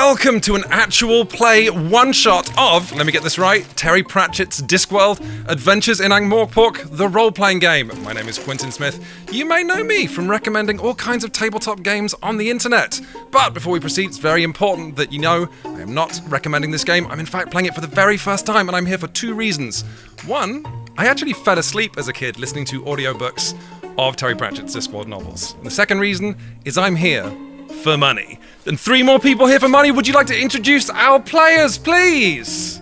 welcome to an actual play one-shot of, let me get this right, Terry Pratchett's Discworld, Adventures in Ankh-Morpork, the role-playing game. My name is Quinton Smith. You may know me from recommending all kinds of tabletop games on the internet. But before we proceed, it's very important that you know I am not recommending this game. I'm in fact playing it for the very first time, and I'm here for two reasons. One, I actually fell asleep as a kid listening to audiobooks of Terry Pratchett's Discworld novels. And the second reason is I'm here for money. And three more people here for money. Would you like to introduce our players, please?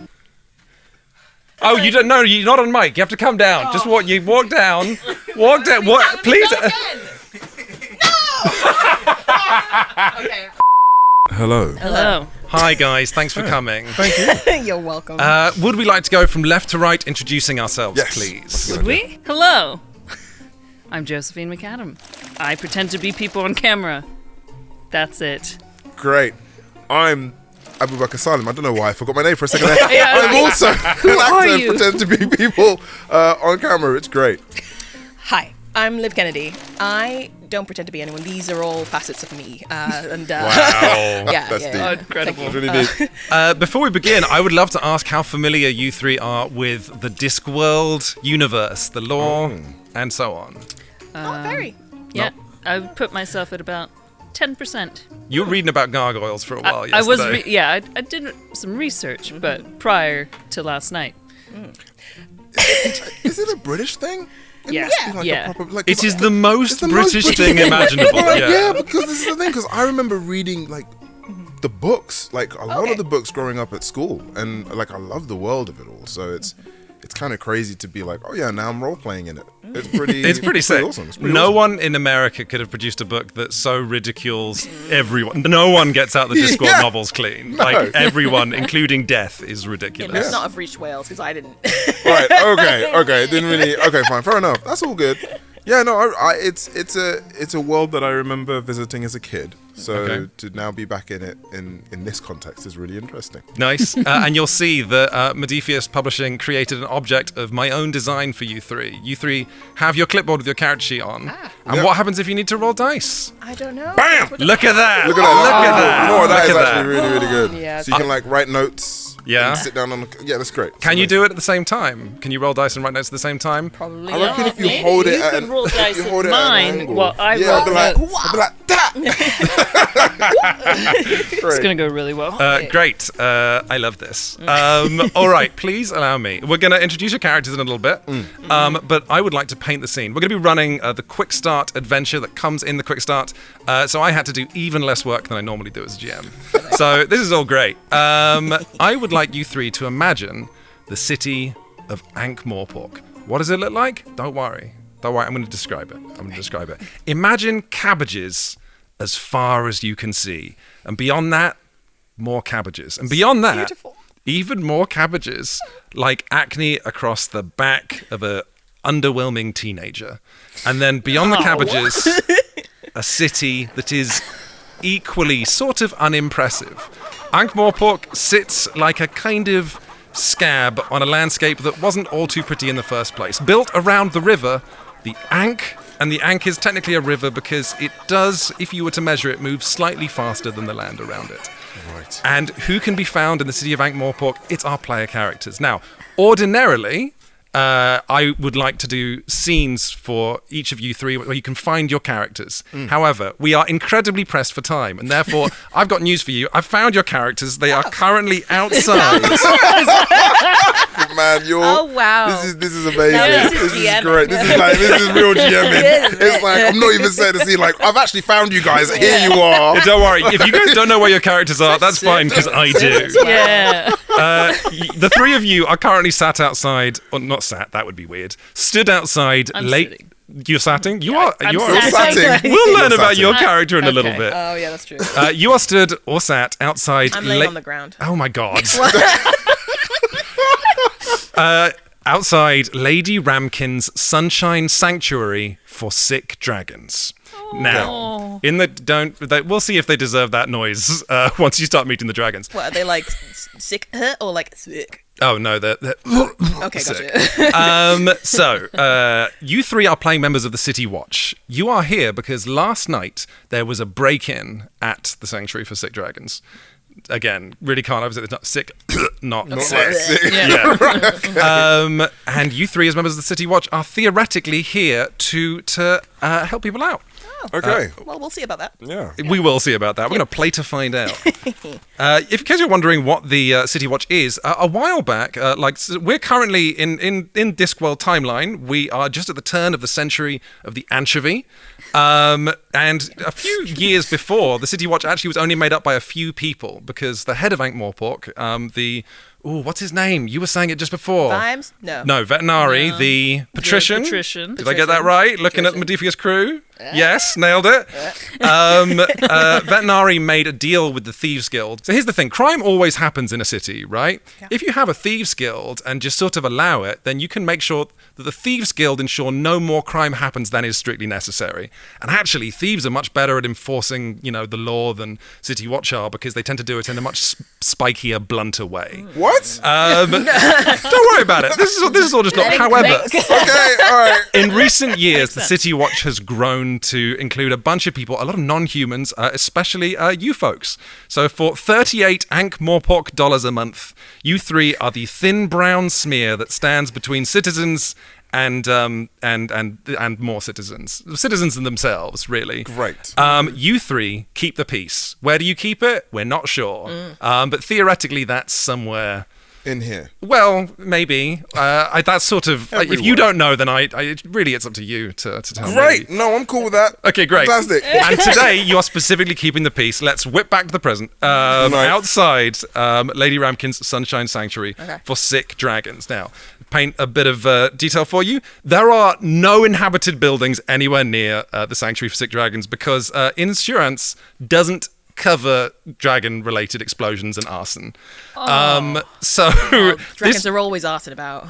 Oh, you don't know. You're not on mic. You have to come down. Oh. Just walk down. Walk down. What? Please. No. Okay. Hello. Hello. Hi, guys. Thanks for coming. Thank you. You're welcome. Would we like to go from left to right, introducing ourselves, Yes. please? Would we? Hello. I'm Josephine McAdam. I pretend to be people on camera. That's it. Great. I'm Abubakar Salim. I don't know why I forgot my name for a second there. Yeah, I'm also an are actor you? pretend to be people on camera. It's great. Hi, I'm Liv Kennedy. I don't pretend to be anyone. These are all facets of me. Wow. That's deep. Oh, incredible. That's really deep. Before we begin, I would love to ask how familiar you three are with the Discworld universe, the lore, and so on. Very. Yeah, I would put myself at about 10%. You were reading about gargoyles for a while I was, yesterday. I did some research, but prior to last night. Is it a British thing? It Yeah. must be like Yeah. a proper, like, It is it's the most the most British thing imaginable. Well, Yeah. yeah, because this is the thing. Because I remember reading like the books, like a lot of the books growing up at school, and like I love the world of it all. So it's kind of crazy to be like, oh yeah, now I'm role playing in it. It's pretty sick. awesome. It's pretty No awesome. one in America could have produced a book that so ridicules everyone. No one gets out the Discworld Yeah. novels clean. No. Like everyone, including death, is It ridiculous. must not have reached Wales because I didn't. Right. Okay. Didn't really. Okay. Fine. Fair enough. That's all good. Yeah. No. It's a world that I remember visiting as a kid. So Okay. to now be back in it in this context is really interesting. Nice. And you'll see that Modiphius Publishing created an object of my own design for you three. You three have your clipboard with your character sheet on. And Yeah. what happens if you need to roll dice? I don't know. Bam! Look at that. Look at that. Look at that. You know what? That Look is at actually that. really, really good. Yeah. So you can like write notes. Yeah. And sit down on the. Yeah, that's great. Can you do it at the same time? Can you roll dice and write notes at the same time? Probably. I reckon not. if you hold it You at can roll dice if you at hold it mine an angle. while I yeah, roll I'll be like, notes. I'll be like that. It's going to go really well. Great. I love this. All right, please allow me. We're going to introduce your characters in a little bit, but I would like to paint the scene. We're going to be running the Quick Start adventure that comes in the Quick Start, so I had to do even less work than I normally do as a GM. So this is all great. I would like you three to imagine the city of Ankh-Morpork. What does it look like? Don't worry. I'm going to describe it. Imagine cabbages as far as you can see. And beyond that, more cabbages. And beyond that, Beautiful. even more cabbages, like acne across the back of a underwhelming teenager. And then beyond the cabbages, a city that is equally sort of unimpressive. Ankh-Morpork sits like a kind of scab on a landscape that wasn't all too pretty in the first place. Built around the river, the Ankh, and the Ankh is technically a river because it does, if you were to measure it, move slightly faster than the land around it. Right. And who can be found in the city of Ankh-Morpork? It's our player characters. Now, ordinarily, I would like to do scenes for each of you three where you can find your characters. However, we are incredibly pressed for time, and therefore, I've got news for you. I've found your characters. They are currently outside. Man, you're. Oh, wow. This is amazing. Now this is This is GMing. great. This is real GMing. It's like I'm not even saying to see like I've actually found you guys. Here you are. Don't worry. If you guys don't know where your characters are, that's fine, because I do. Yeah. The three of you are currently sat outside, or not sat, that would be weird. Stood outside I'm late. sitting. You're satting? You are. I'm You are. Satting. We'll learn You're about your satting. character in a little Okay. bit. Oh yeah, that's true. You are stood or sat outside. I'm laying on the ground. Oh my god. Outside Lady Ramkin's Sunshine Sanctuary for Sick Dragons. Now, in the we'll see if they deserve that noise once you start meeting the dragons. What are they like? Sick or like sick? Oh no, they're Okay, sick. gotcha. So, you three are playing members of the City Watch. You are here because last night there was a break-in at the Sanctuary for Sick Dragons. Again, really can't. It's not sick, not Sick. Yeah. And you three, as members of the City Watch, are theoretically here to help people out. Okay. Well, we'll see about that. Yeah. We will see about that. We're going to play to find out. In case you're wondering what the City Watch is, a while back, we're currently in Discworld timeline. We are just at the turn of the century of the anchovy. And a few years before, the City Watch actually was only made up by a few people because the head of Ankh-Morpork, what's his name? You were saying it just before. Vimes? No. No, Veterinary, the patrician. Did I get that right? Looking at Modifius' crew? Yes, nailed it. Veterinary made a deal with the Thieves Guild. So here's the thing. Crime always happens in a city, right? Yeah. If you have a Thieves Guild and just sort of allow it, then you can make sure that the Thieves Guild ensure no more crime happens than is strictly necessary. And actually, thieves are much better at enforcing, the law than City Watch are because they tend to do it in a much spikier, blunter way. What? Don't worry about it. This is all just not. However, Okay, all right. in recent years, the City Watch has grown to include a bunch of people, a lot of non-humans, especially you folks. So for 38 Ankh-Morpork dollars a month, you three are the thin brown smear that stands between citizens and more citizens themselves, really. Great. You three keep the peace. Where do you keep it? We're not sure. But theoretically, that's somewhere In here. Well, maybe. That's sort of. If you don't know, then it's up to you to tell me. Great. No, I'm cool with that. Okay, great. Fantastic. And today you are specifically keeping the peace. Let's whip back to the present. Outside Lady Ramkin's Sunshine Sanctuary for sick dragons. Now, paint a bit of detail for you. There are no inhabited buildings anywhere near the Sanctuary for Sick Dragons because insurance doesn't cover dragon-related explosions and arson. Dragons are always arson about.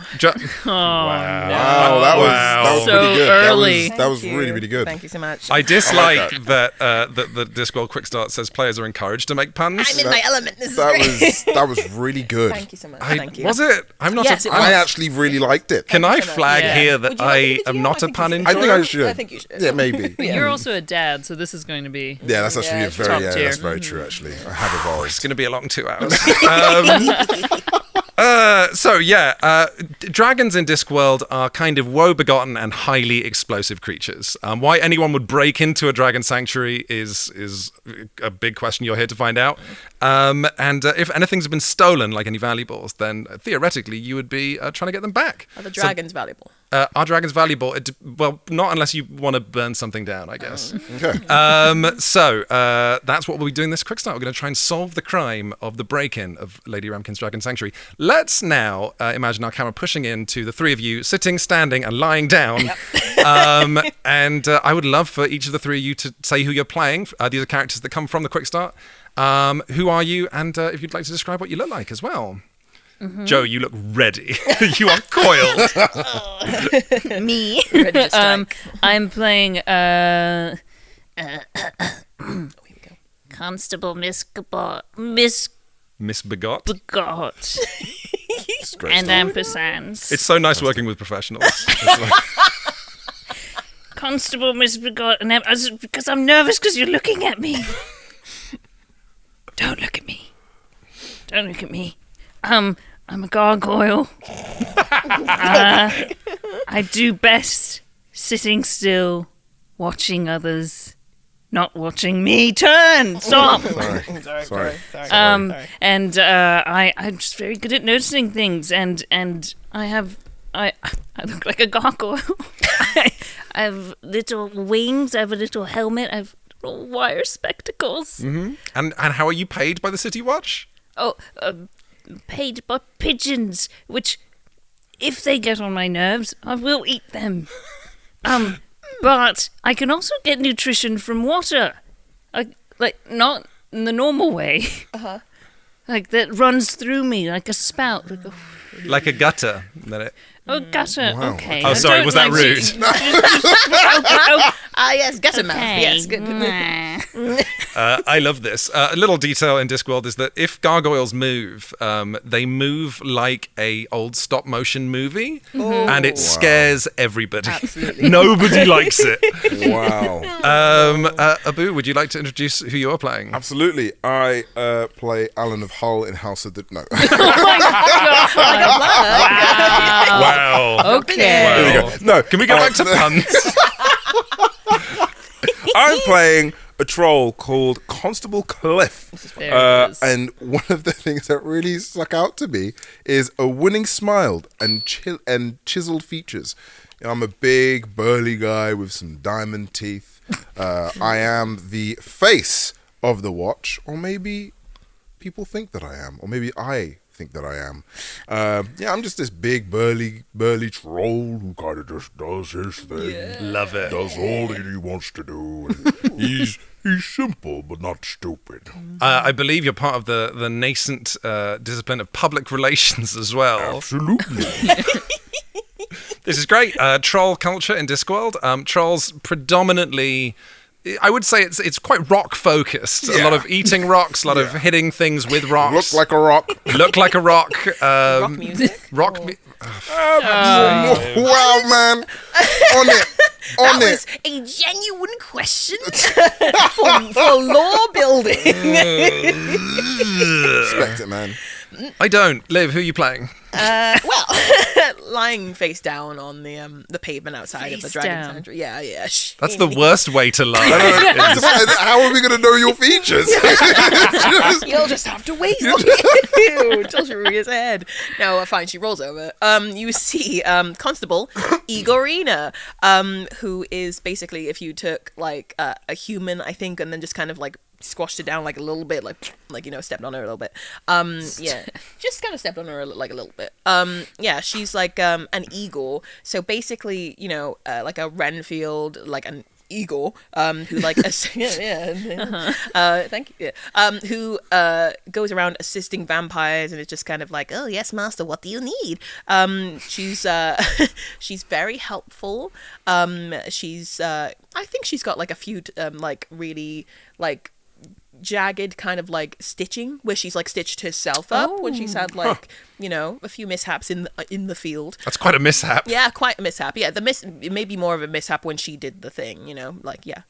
Wow, that was So pretty good. early. That was really, really good. Thank you so much. I dislike that the Discworld Quickstart says players are encouraged to make puns. I'm in my element. This is great. That was really good. Thank you so much. Thank you. Was it? I'm not. Yes, it was. I actually really liked it. Can I so much. flag Yeah. here that Would you like I me to am do? not I a think pun you enjoyer? I think I should. I think you should. Yeah, maybe. You're also a dad, so this is going to be. Yeah, that's actually Yeah, top tier. that's very true. Actually, I have evolved. It's going to be a long 2 hours. Dragons in Discworld are kind of woe-begotten and highly explosive creatures. Why anyone would break into a dragon sanctuary is a big question you're here to find out. If anything's been stolen, like any valuables, then theoretically you would be trying to get them back. Are the dragons valuable? Are dragons valuable? Well, not unless you want to burn something down, I guess. Okay. That's what we'll be doing this quick start. We're going to try and solve the crime of the break-in of Lady Ramkin's Dragon Sanctuary. Let's now imagine our camera pushing into the three of you sitting, standing, and lying down. I would love for each of the three of you to say who you're playing. These are characters that come from the quick start. Who are you? And if you'd like to describe what you look like as well. Mm-hmm. Joe, you look ready. You are coiled. Me. Ready to strike. I'm playing Here we go. Constable Misbegot Misbegot. It's great and stuff. Ampersands. It's so nice working with professionals. Constable Misbegot and because I'm nervous because you're looking at me. Don't look at me. Don't look at me. I'm a gargoyle. I do best sitting still, watching others, not watching me turn. Stop. Sorry. And I'm just very good at noticing things, and I look like a gargoyle. I have little wings. I have a little helmet. I have little wire spectacles. Mm-hmm. And how are you paid by the City Watch? Oh, paid by pigeons, which, if they get on my nerves, I will eat them. But I can also get nutrition from water, like not in the normal way. Like that runs through me like a spout, Like a gutter. gutter. Wow. Okay. Oh, I sorry, don't was that like rude? to- Yes, get a mouth. Okay. Yes, good. I love this. A little detail in Discworld is that if gargoyles move, they move like a old stop motion movie, and it scares everybody. Absolutely. Nobody likes it. Wow. Abu, would you like to introduce who you are playing? Absolutely. I play Alan of Hull in House of the... No. Wow. Okay. There we go. No. Can we go back to puns? I'm playing a troll called Constable Cliff. There it is. And one of the things that really stuck out to me is a winning smile and chiseled features. You know, I'm a big, burly guy with some diamond teeth. I am the face of the watch, or maybe people think that I am, or maybe I think that I am. I'm just this big, burly troll who kind of just does his thing. Love it. Does all that he wants to do. And he's simple, but not stupid. I believe you're part of the nascent discipline of public relations as well. Absolutely. This is great. Troll culture in Discworld. Trolls predominantly... I would say it's quite rock focused. A lot of eating rocks, a lot of hitting things with rocks. Look like a rock. Look like a rock. Rock music. Rock. Wow, man. On it. On That it. was a genuine question for lore building. Respect it, man. I don't. Liv, who are you playing? Well, lying face down on the pavement outside of the Face Dragon down. Sanctuary. Yeah. That's the worst way to lie. How are we going to know your features? You'll just have to wait until she rears her head. No, fine. She rolls over. You see, Constable Igorina, who is basically if you took like a human, I think, and then just kind of like squashed it down like a little bit, like stepped on her a little bit. Just kind of stepped on her like a little bit. She's like an eagle. So basically, like a Renfield, like an eagle, who like thank you. Who goes around assisting vampires, and it's just kind of like, oh yes, master, what do you need? She's she's very helpful. I think she's got like a few like really like jagged kind of like stitching where she's like stitched herself up when she's had like a few mishaps in the field. That's quite a mishap. Yeah, quite a mishap. Yeah, it may be more of a mishap when she did the thing,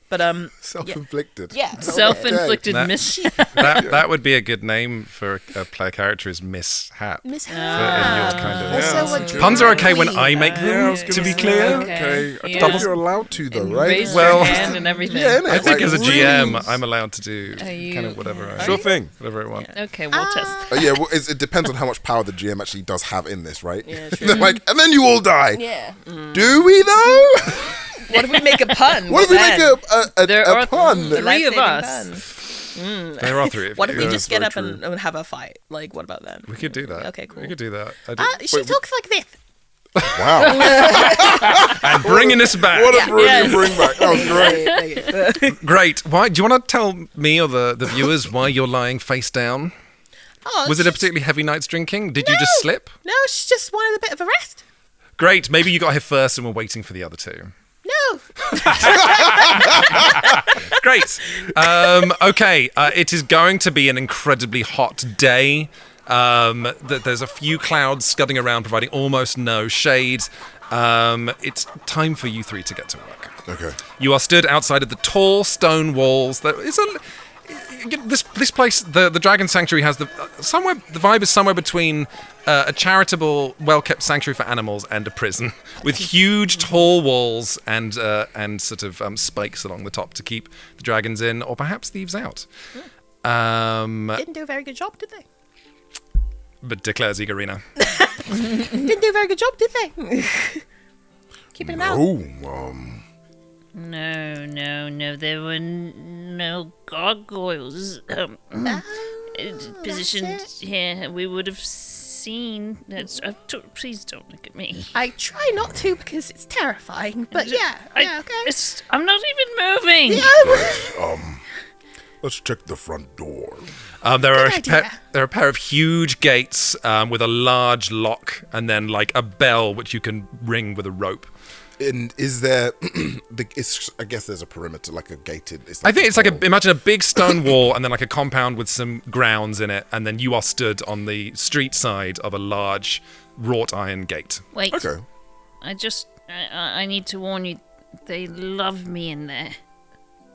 but Self-inflicted. yeah, Self-inflicted Okay. mishap. That would be a good name for a player character is Mishap. mishap. In your kind of... Also, Puns are okay when I make them, Yeah, I was to gonna be say, clear. Okay. I Yeah. don't know if you're allowed to, though, right? Raise Well- your hand and everything. Yeah, innit? I think Like, as a really? GM, I'm allowed to do you- kind of whatever I Sure thing. whatever I want. Okay, we'll test. Yeah, well, it depends on how much power the GM actually does have in this, right? Yeah, They're true. like, and then you all die. Yeah. Do we though? What if we make a pun? What if we make There a are pun? three of Life-saving us. pun. There are three of What you. if we Yeah, just that's get up very and have a fight? Like, what about then? We could do that. Okay, cool. We could do that. She talks like this. Wow. And bringing us back. What a brilliant Yes. bring back. That was great. Great. Why? Do you want to tell me or the viewers why you're lying face down? Oh, Was it a particularly heavy night's drinking? Did you just slip? No, she just wanted a bit of a rest. Great. Maybe you got here first and we're waiting for the other two. No. Great. Okay. It is going to be an incredibly hot day. There's a few clouds scudding around, providing almost no shade. It's time for you three to get to work. Okay. You are stood outside of the tall stone walls. This place, the Dragon Sanctuary, has the vibe is somewhere between a charitable, well-kept sanctuary for animals and a prison, with huge, tall walls and sort of spikes along the top to keep the dragons in, or perhaps thieves out. Didn't do a very good job, did they? But declares Igorina. Didn't do a very good job, did they? Keeping them out. Oh, No. There were no gargoyles positioned here. We would have seen. Please don't look at me. I try not to because it's terrifying, but okay. I'm not even moving. let's check the front door. There are idea. a pair of huge gates with a large lock and then like a bell which you can ring with a rope. And is there? I guess there's a perimeter, like a gated. I think it's like imagine a big stone wall and then like a compound with some grounds in it, and then you are stood on the street side of a large wrought iron gate. Wait. Okay. I need to warn you. They love me in there.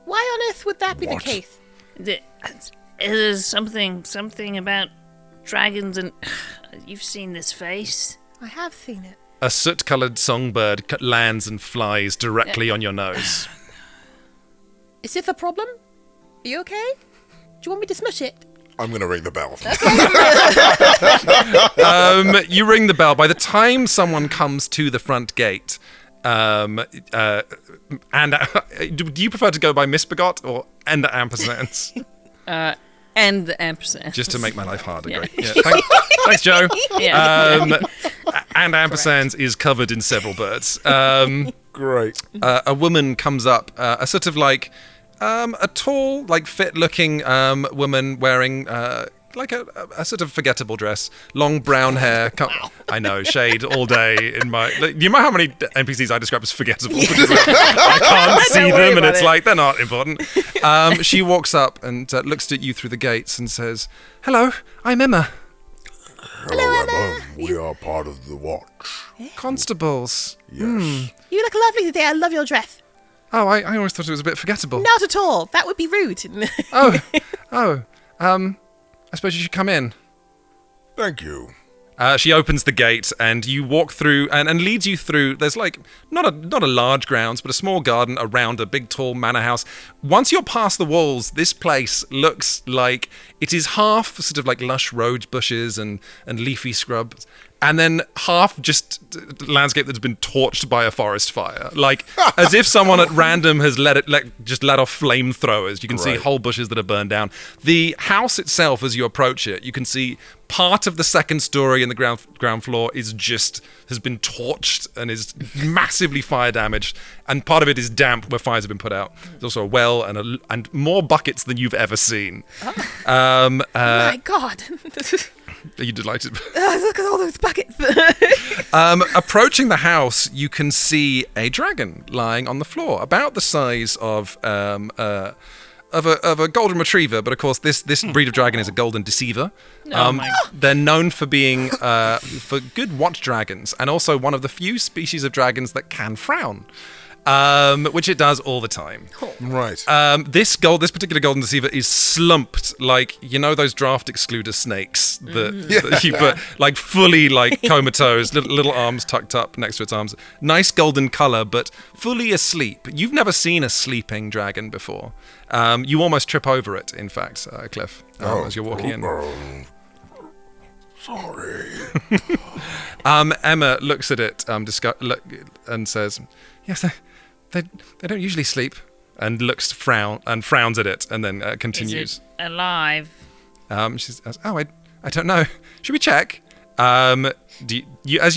Why on earth would that be the case? There's something about dragons, and you've seen this face. I have seen it. A soot-coloured songbird lands and flies directly on your nose. Is this a problem? Are you okay? Do you want me to smush it? I'm going to ring the bell. You ring the bell. By the time someone comes to the front gate, and do you prefer to go by Misbegot or and Ampersands? And the Ampersands. Just to make my life harder. Yeah. Great. Yeah. Thanks, Joe. Yeah. And Ampersands is covered in several birds. Great. A woman comes up, a sort of like a tall, like fit-looking woman wearing like a sort of forgettable dress, long brown hair. I know, shade all day in my. Do you know how many NPCs I describe as forgettable? Because I can't see them, and it's like they're not important. She walks up and looks at you through the gates and says, "Hello, I'm Emma." Hello, Emma. We are part of the watch. Constables. Yes. You look lovely today. I love your dress. Oh, I always thought it was a bit forgettable. Not at all. That would be rude. I suppose you should come in. Thank you. She opens the gate and you walk through and leads you through. There's like not a large grounds, but a small garden around a big tall manor house. Once you're past the walls, this place looks like it is half sort of like lush rose bushes and leafy scrubs, and then half just landscape that's been torched by a forest fire, like as if someone at random has let off flamethrowers. You can see whole bushes that are burned down. The house itself, as you approach it, you can see part of the second story and the ground floor has been torched and is massively fire damaged, and part of it is damp where fires have been put out. There's also a well and more buckets than you've ever seen. Oh my God. Are you delighted? Look at all those buckets. Approaching the house, you can see a dragon lying on the floor, about the size of a golden retriever, but of course this breed of dragon is a golden deceiver. They're known for being for good watch dragons, and also one of the few species of dragons that can frown. Which it does all the time. Right. This particular golden deceiver is slumped, like, you know those draft excluder snakes that you put, like, fully, like, comatose, little arms tucked up next to its arms. Nice golden color, but fully asleep. You've never seen a sleeping dragon before. You almost trip over it, in fact, Cliff, as you're walking in. Sorry. Emma looks at it and says, "Yes, they don't usually sleep," and frowns at it, and then continues. Is it alive? She says, "Oh, I don't know. Should we check?" As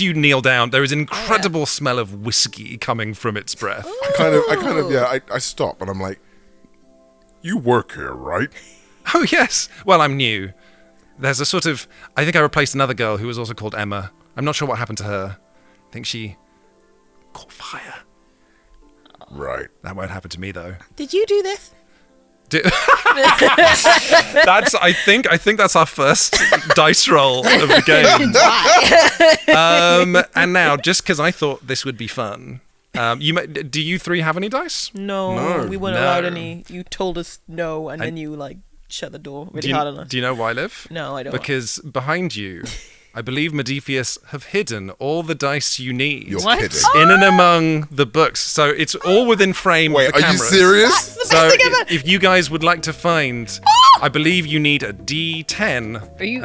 you kneel down, there is an incredible smell of whiskey coming from its breath. I stop and I'm like, "You work here, right?" Oh yes. Well, I'm new. There's a sort of. I think I replaced another girl who was also called Emma. I'm not sure what happened to her. I think she caught fire. Right. That won't happen to me though. Did you do this? I think that's our first dice roll of the game. And now, just because I thought this would be fun, do you three have any dice? No, we weren't allowed any. You told us no, and then you shut the door really hard on us. Do you know why, Liv? No, I don't. Because behind you, I believe Modiphius have hidden all the dice you need. You're What? kidding. In and among the books. So it's all within frame Wait, of the are you cameras. serious? That's the So best thing ever. if you guys would like to find, I believe you need a D10. Are you-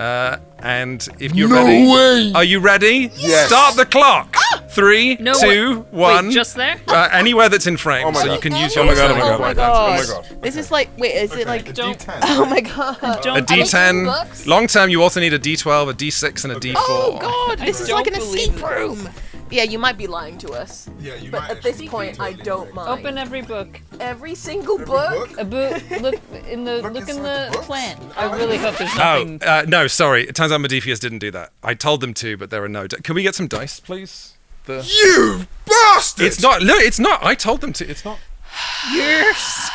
And if you're No ready, way. Are you ready? Yes. Start the clock. 3, No, 2, 1. Wait, just there? Anywhere that's in frame, Oh my so God. you can use Oh your. my God, oh my God, Oh my God. God. This is like, wait, is it like? Don't. Oh my God. A Don't. D10. books? Long term, you also need a D12, a D6, and a D4. Oh God, this is don't like an believe escape room. Yeah, you might be lying to us. Yeah, you But at this point, I don't mind. Open every book. every single book. A book. Look in the inside the books. plant. I really hope there's Oh, nothing. no, sorry. It turns out Modiphius didn't do that. I told them to, but there are no. Can we get some dice, please? You bastard! It's not. Look, it's not. I told them to. It's not. Yes.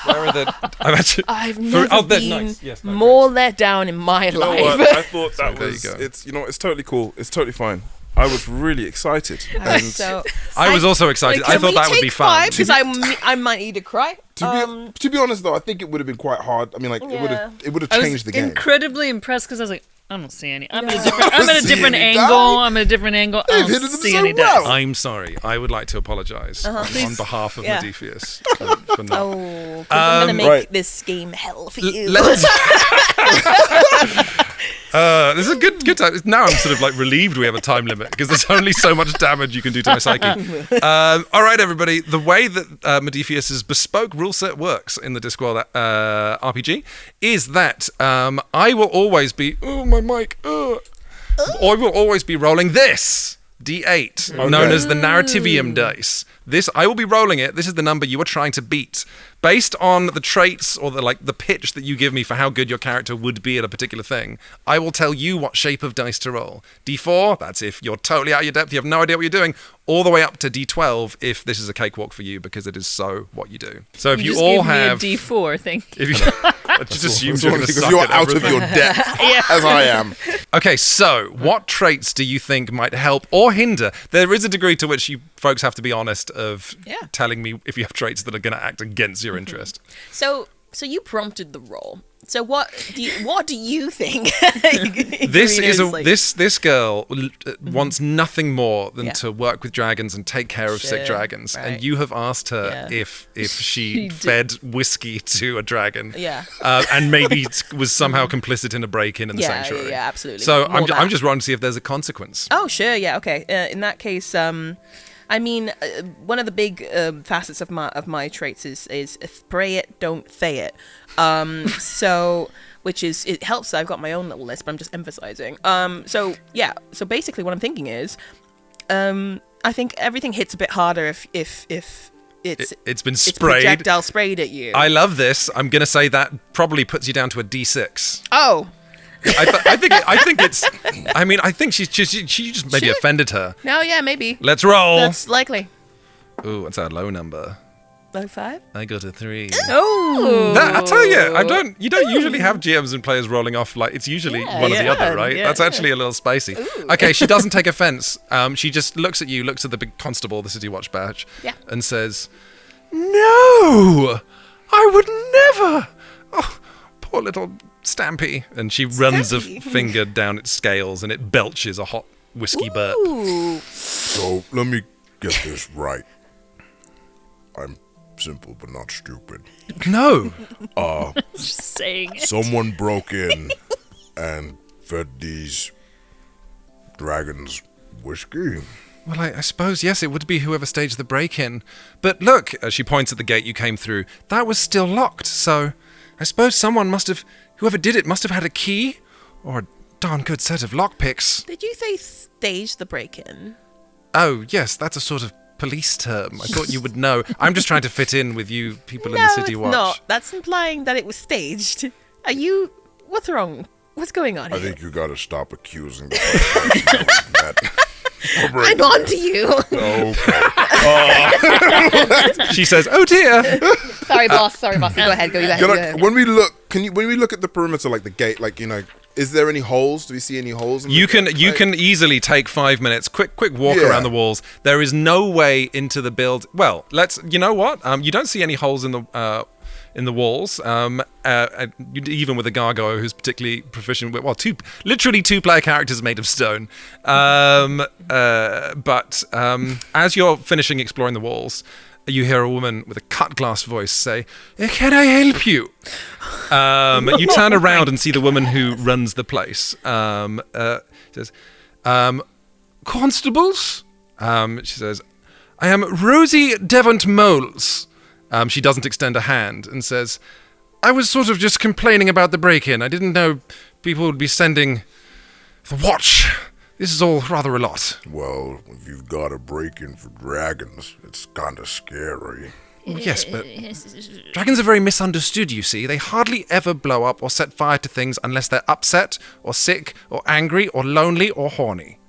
Where are the? I'm actually. I've never been nice. Yes, no, more let down in my You know life. what? I thought that there you was. go. It's it's totally cool. It's totally fine. I was really excited. And So I was also excited. I can thought we that would take be fun. Because I might need to cry. To be honest, though, I think it would have been quite hard. I mean, like Yeah. it would have I was changed the game. incredibly impressed because I was like, I don't see any. I'm at a I different. I'm don't at a see different any angle. die. I'm at a different angle. I They've don't hidden them see so any well. dice. I'm sorry. I would like to apologise on behalf of Yeah. Modiphius for not. Oh, 'cause I'm gonna make right. this game hell for you. Let's. This is a good time. Now I'm sort of like relieved we have a time limit because there's only so much damage you can do to my psyche. All right, everybody. The way that Modiphius's bespoke rule set works in the Discworld RPG is that I will always be. Oh, my mic. I will always be rolling this D8, known as the Narrativium dice. This I will be rolling it. This is the number you are trying to beat, based on the traits or the pitch that you give me for how good your character would be at a particular thing. I will tell you what shape of dice to roll. D4, that's if you're totally out of your depth, you have no idea what you're doing, all the way up to D12 if this is a cakewalk for you because it is so what you do. So if you, just all gave have, me a D4, thank you. if you I just assumed you're going to because suck you're at out of everything. your depth, as I am. Okay, so what traits do you think might help or hinder? There is a degree to which you folks have to be honest of telling me if you have traits that are going to act against your interest. So you prompted the role. So what do you think? This is Igorina's like- this girl wants nothing more than to work with dragons and take care of sick Sure, dragons. right. And you have asked her Yeah. if she fed whiskey to a dragon, Yeah. and maybe was somehow complicit in a break-in in the Yeah, sanctuary. yeah, absolutely. So More I'm that. just wanting to see if there's a consequence. Oh, sure, yeah, okay. In that case, I mean, one of the big facets of my traits is spray it, don't fay it. So, which is, it helps that I've got my own little list, but I'm just emphasizing. So basically what I'm thinking is, I think everything hits a bit harder if It's been it's sprayed. projectile sprayed at you. I love this. I'm going to say that probably puts you down to a D6. Oh, I think it's. I mean, I think she just maybe Sure. offended her. no, yeah, maybe. Let's roll. That's likely. Ooh, what's our low number? Low 5? I got a 3. Oh. I tell you, you don't usually have GMs and players rolling off like it's usually one or the other, right? yeah. That's actually a little spicy. Okay, she doesn't take offense. She just looks at you, looks at the big constable, the city watch badge, and says, "No, I would never. Oh, poor little Stampy." And she runs a Stampy. finger down its scales, and it belches a hot whiskey burp. Ooh. So let me get this right. I'm simple but not stupid. No, Just saying it. Someone broke in and fed these dragons whiskey. well, I suppose yes, it would be whoever staged the break-in. But look, as she points at the gate you came through, that was still locked. So I suppose whoever did it must have had a key or a darn good set of lockpicks. Did you say stage the break-in? Oh, yes, that's a sort of police term. I thought you would know. I'm just trying to fit in with you people in No, the City it's Watch. not. That's implying that it was staged. Are you... What's wrong? What's going on I here? think you gotta stop accusing the first person that we've met. I'm on to you. Okay. She says, "Oh dear." Sorry, boss. Go ahead. Go ahead. When we look at the perimeter, like the gate, like, you know, is there any holes? Do we see any holes? In You the can gate? you Like- can easily take 5 minutes. Quick walk Yeah. around the walls. There is no way into the build. Well, you know what? You don't see any holes in the walls. Even with a gargoyle who's particularly proficient with literally two player characters made of stone. But as you're finishing exploring the walls, you hear a woman with a cut glass voice say, "Can I help you?" You turn around and see the woman who runs the place. Says, "Constables?" She says, "I am Rosie Devant Moles." She doesn't extend a hand and says, "I was sort of just complaining about the break-in. I didn't know people would be sending the watch. This is all rather a lot." Well, if you've got a break-in for dragons, it's kind of scary. Yes, but dragons are very misunderstood, you see. They hardly ever blow up or set fire to things unless they're upset or sick or angry or lonely or horny.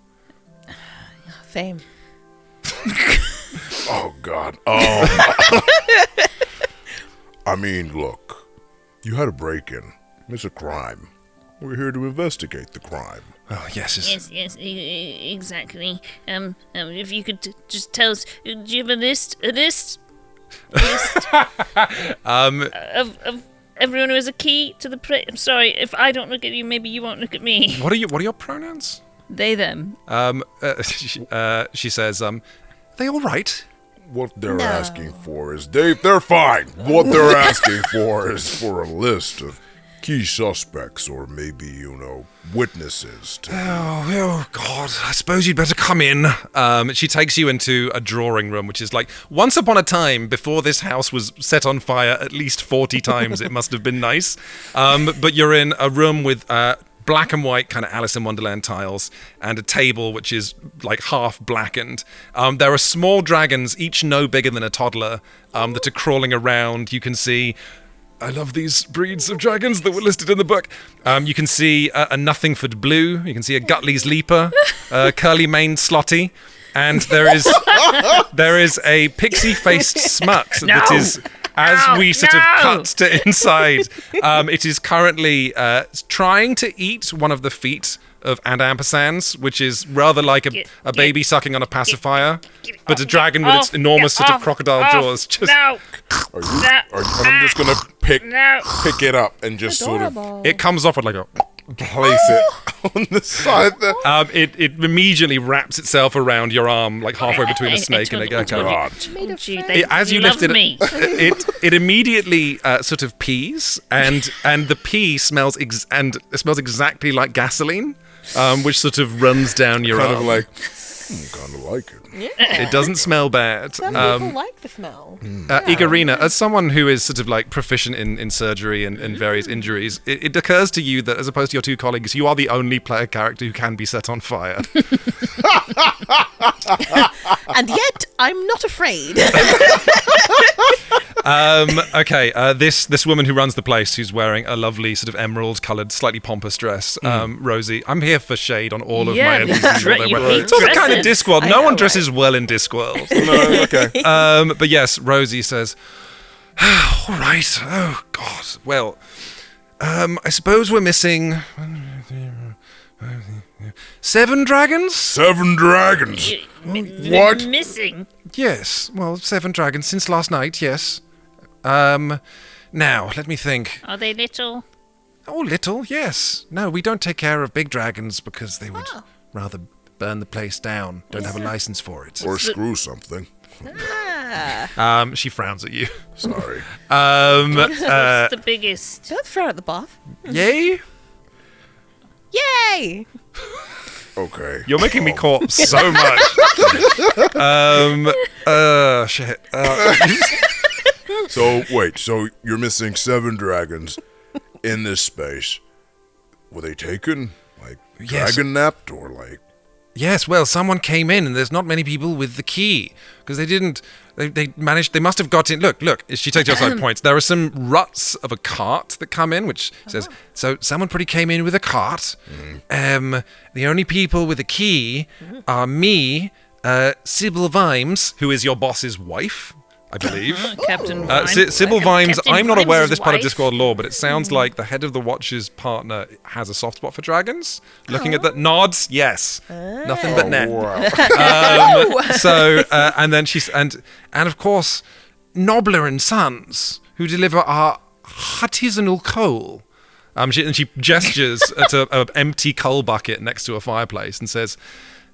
Fame. Oh, God. I mean, look. You had a break-in. It's a crime. We're here to investigate the crime. Oh, yes. Yes, exactly. If you could just tell us, do you have a list? A list of everyone who has a key to the I'm sorry, if I don't look at you, maybe you won't look at me. What are your pronouns? They, them. She says, they all right? What they're asking for is, Dave, they're fine. What they're asking for is for a list of key suspects or maybe, witnesses. Oh, God, I suppose you'd better come in. She takes you into a drawing room, which is like, once upon a time, before this house was set on fire at least 40 times, it must have been nice. But you're in a room with black and white kind of Alice in Wonderland tiles and a table which is like half blackened. There are small dragons, each no bigger than a toddler, that are crawling around. You can see... I love these breeds of dragons that were listed in the book. You can see a Nothingford Blue. You can see a Gutley's Leaper, curly-maned Slotty, and there is a pixie-faced smut that is, as we sort of cut to inside, it is currently trying to eat one of the feet of Ampersands, which is rather like a baby sucking on a pacifier, but a dragon with its enormous sort of crocodile jaws. Just I'm just gonna pick it up and just sort of it comes off with like a place it on the side there. It immediately wraps itself around your arm, like halfway between a snake and a gecko. As you lift it immediately sort of pees, and the pee smells exactly like gasoline, which sort of runs down your arm. Kind of like it. Yeah. It doesn't smell bad. Some people like the smell. Igorina, as someone who is sort of like proficient in surgery and various injuries, it occurs to you that as opposed to your two colleagues, you are the only player character who can be set on fire. And yet, I'm not afraid. Okay, this woman who runs the place, who's wearing a lovely sort of emerald-coloured, slightly pompous dress, Rosie. I'm here for shade on all of my NPCs. It's also kind of Discworld. No one dresses well in Discworld. No, okay. But yes, Rosie says, all right. Oh, God. Well, I suppose we're missing 7 dragons? 7 dragons? What? Missing? Yes. Well, 7 dragons since last night, yes. Now, let me think. Are they little? Oh, little, yes. No, we don't take care of big dragons because they would rather burn the place down. Don't have a license for it. Or screw something. She frowns at you. Sorry. What's the biggest? Don't throw at the bath. Yay? Yay! Okay. You're making me corpse so much. Shit. So, wait, so you're missing 7 dragons in this space. Were they taken? Like, Yes. dragon napped or like... Yes, well, someone came in and there's not many people with the key because they didn't. They managed. They must have got in. Look. She takes you outside points. There are some ruts of a cart that come in, which says so. Someone pretty came in with a cart. The only people with a key are me, Sybil Vimes, who is your boss's wife, I believe. Captain Vimes. Sybil Vimes, Captain I'm not aware of Vimes' this part of wife. Discworld lore, but it sounds like the head of the Watch's partner has a soft spot for dragons. Looking at the nods, yes. Nothing but net. Wow. So, and then and of course, Nobler and Sons, who deliver our artisanal coal. She gestures at an empty coal bucket next to a fireplace and says,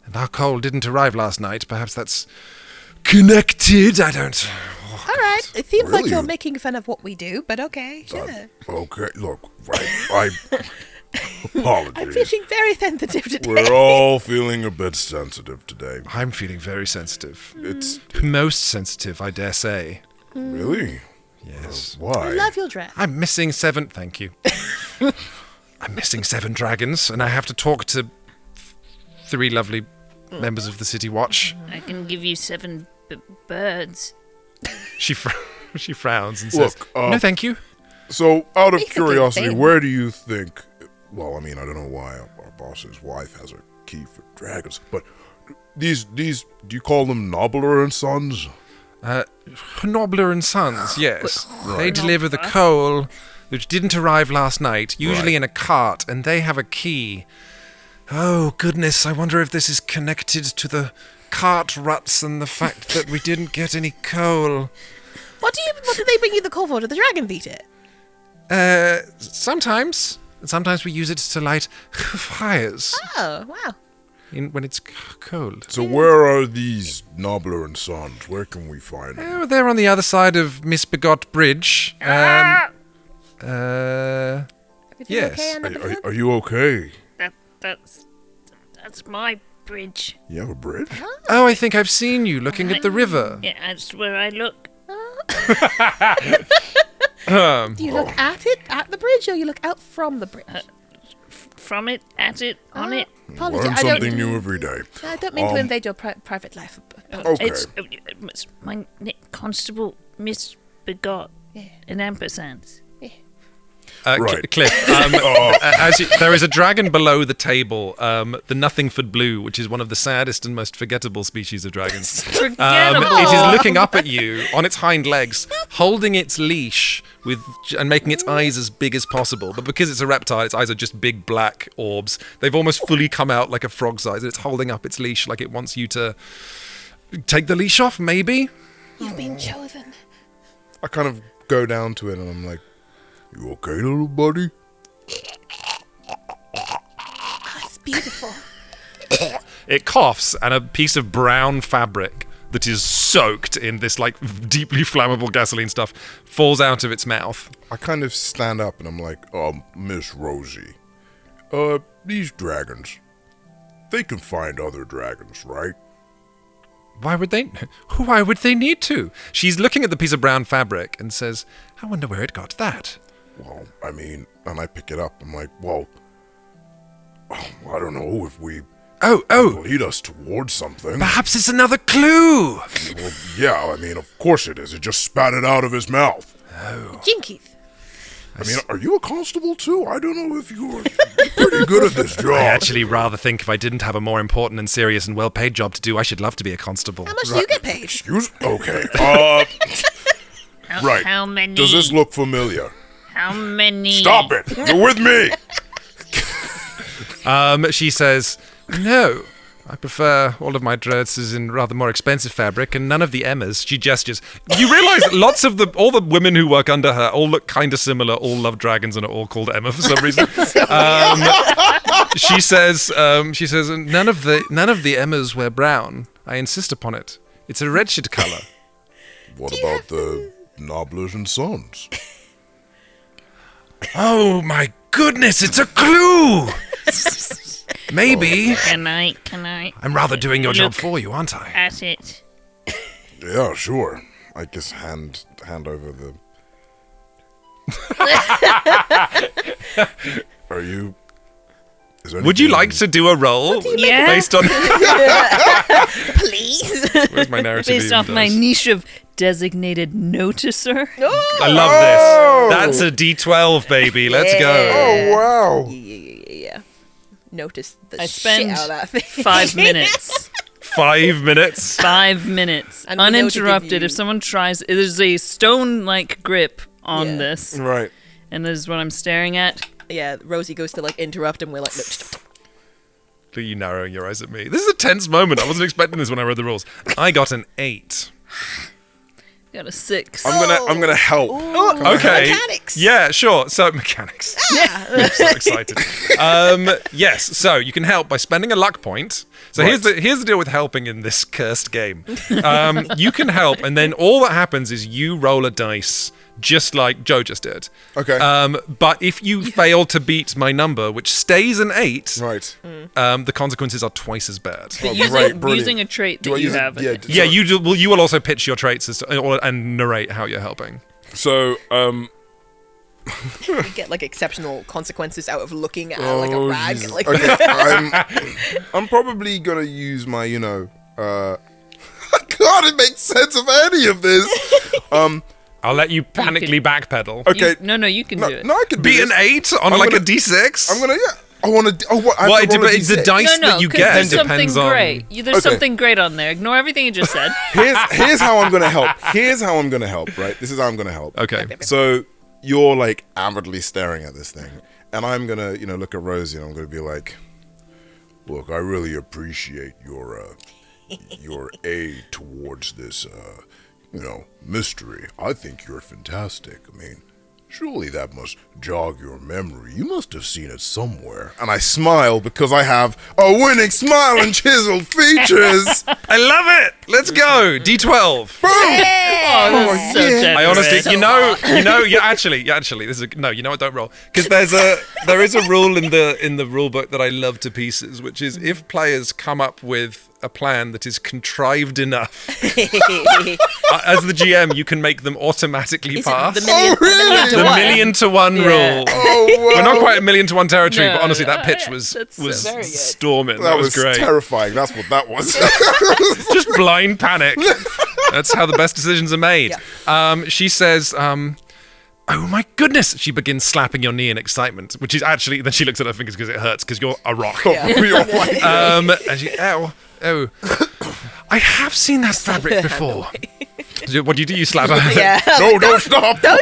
and our coal didn't arrive last night. Perhaps that's connected. I don't. All right. It seems like Really? you're making fun of what we do, but okay. Sure. Okay, look, I apologies. I'm feeling very sensitive today. We're all feeling a bit sensitive today. I'm feeling very sensitive. It's Most sensitive, I dare say. really? Yes. I Why? love your dress. I'm missing 7. Thank you. I'm missing 7 dragons, and I have to talk to 3 lovely members of the City Watch. I can give you 7 birds. She frowns and says, Look, "No, thank you." So, out of Basically curiosity, the same. where do you think... Well, I mean, I don't know why our boss's wife has a key for dragons, but these, do you call them Nobler and Sons? Nobler and Sons, yes. They deliver the coal, which didn't arrive last night, usually in a cart, and they have a key. Oh, goodness, I wonder if this is connected to the cart ruts and the fact that we didn't get any coal. What did they bring you the coal for? Did the dragon beat it? Sometimes. Sometimes we use it to light fires Oh, wow. when it's cold. So where are these Nobler and Sons? Where can we find them? Oh, they're on the other side of Misbegot Bridge. Yes. Okay, Anna? Are you okay? That's my bridge. You have a bridge? Oh, I think I've seen you looking at the river. Yeah, that's where I look. Do you look at it, at the bridge, or you look out from the bridge? From it, at it, on it. Apologies, Learn something new every day. I don't mean to invade your private life. Okay. It's my Constable Misbegot in Ampersands. Right. Cliff, there is a dragon below the table, the Nothingford Blue, which is one of the saddest and most forgettable species of dragons. It is looking up at you on its hind legs, holding its leash and making its eyes as big as possible. But because it's a reptile, its eyes are just big black orbs. They've almost fully come out like a frog's eyes, and it's holding up its leash like it wants you to take the leash off, maybe? You've been chosen. I kind of go down to it and I'm like, you okay, little buddy? That's beautiful. It coughs, and a piece of brown fabric that is soaked in this like deeply flammable gasoline stuff falls out of its mouth. I kind of stand up and I'm like, Miss Rosie, these dragons, they can find other dragons, right? Why would they need to? She's looking at the piece of brown fabric and says, I wonder where it got that. Well, I mean, and I pick it up. I'm like, well, I don't know if we Oh, lead us towards something. perhaps it's another clue. Well, yeah, I mean, of course it is. It just spat it out of his mouth. Jinkies. I mean, are you a constable too? I don't know if you're pretty good at this job. I actually rather think if I didn't have a more important and serious and well-paid job to do, I should love to be a constable. How much do you get paid? Excuse? Okay. Right. How many? Does this look familiar? How many? Stop it! You're with me! She says, no, I prefer all of my dresses in rather more expensive fabric and none of the Emmas. She gestures. You realise all the women who work under her all look kind of similar, all love dragons and are all called Emma for some reason. She says, none of the Emmas wear brown. I insist upon it. It's a wretched colour. What about the Noblers and Sons? Oh my goodness, it's a clue! Maybe. Can I? I'm rather doing your job Look for you, aren't I? At it. Yeah, sure. I just hand over the... Are you... Is there Would you anything- like to do a roll Yeah. based on... Please. Where's my narrative? Based off my niche of designated noticer. I love this. That's a D12, baby. Let's go. Oh, wow. Yeah. Notice the I shit spend out of that thing. 5 minutes. 5 minutes. 5 minutes. And we know to give Uninterrupted. you- If someone tries, there's a stone-like grip on Yeah. this, Right. and this is what I'm staring at. Yeah, Rosie goes to like interrupt and we're like, no, stop. Look at you narrowing your eyes at me. This is a tense moment. I wasn't expecting this when I read the rules. I got an 8. Got a 6. I'm gonna help. Okay. Mechanics. Yeah, sure. So mechanics. I'm so excited. Yes. So you can help by spending a luck point. So here's the deal with helping in this cursed game. You can help, and then all that happens is you roll a dice, just like Joe just did. Okay. But if you fail to beat my number, which stays an 8, Right. the consequences are twice as bad. But great, brilliant. using a trait Do that I you use it? have. Yeah. Yeah, you do. Well, you will also pitch your traits and narrate how you're helping. So, We get like exceptional consequences out of looking at like a rag. Jesus. Like, Okay, I'm probably gonna use my, I can't make sense of any of this. I'll let you panically backpedal. Okay. No, you can do it. No, I could Be do an this. 8 on I'm like gonna- a D6. I'm gonna, I want to. Oh, what? I Well, have to roll a the D6. dice No, that you 'cause get there's depends something on. great. There's Okay. something great on there. Ignore everything you just said. Here's how I'm gonna help. Here's how I'm gonna help. Right. This is how I'm gonna help. Okay. So you're like avidly staring at this thing, and I'm gonna, look at Rosie, and I'm gonna be like, "Look, I really appreciate your aid towards this, mystery. I think you're fantastic. I mean, surely that must jog your memory. You must have seen it somewhere." And I smile because I have a winning smile and chiseled features. I love it. Let's go. D12. Boom! Oh, that's so yeah. generous. I honestly, So actually, this is don't roll, because there is a rule in the rule book that I love to pieces, which is if players come up with a plan that is contrived enough, as the GM, you can make them automatically Is it pass. the million, Oh, really? The one? 1,000,000-to-1 rule. Oh, wow. We're not quite 1,000,000-to-1 territory, No, but honestly, no, that pitch yeah, was that's very good. storming. That was great. terrifying. That's what that was. Just blind panic. That's how the best decisions are made. She says, "Oh my goodness!" She begins slapping your knee in excitement, which is actually. Then she looks at her fingers because it hurts because you're a rock. You're like, And she, oh, I have seen that fabric before. What do? You slap her? Yeah. no, don't stop. Don't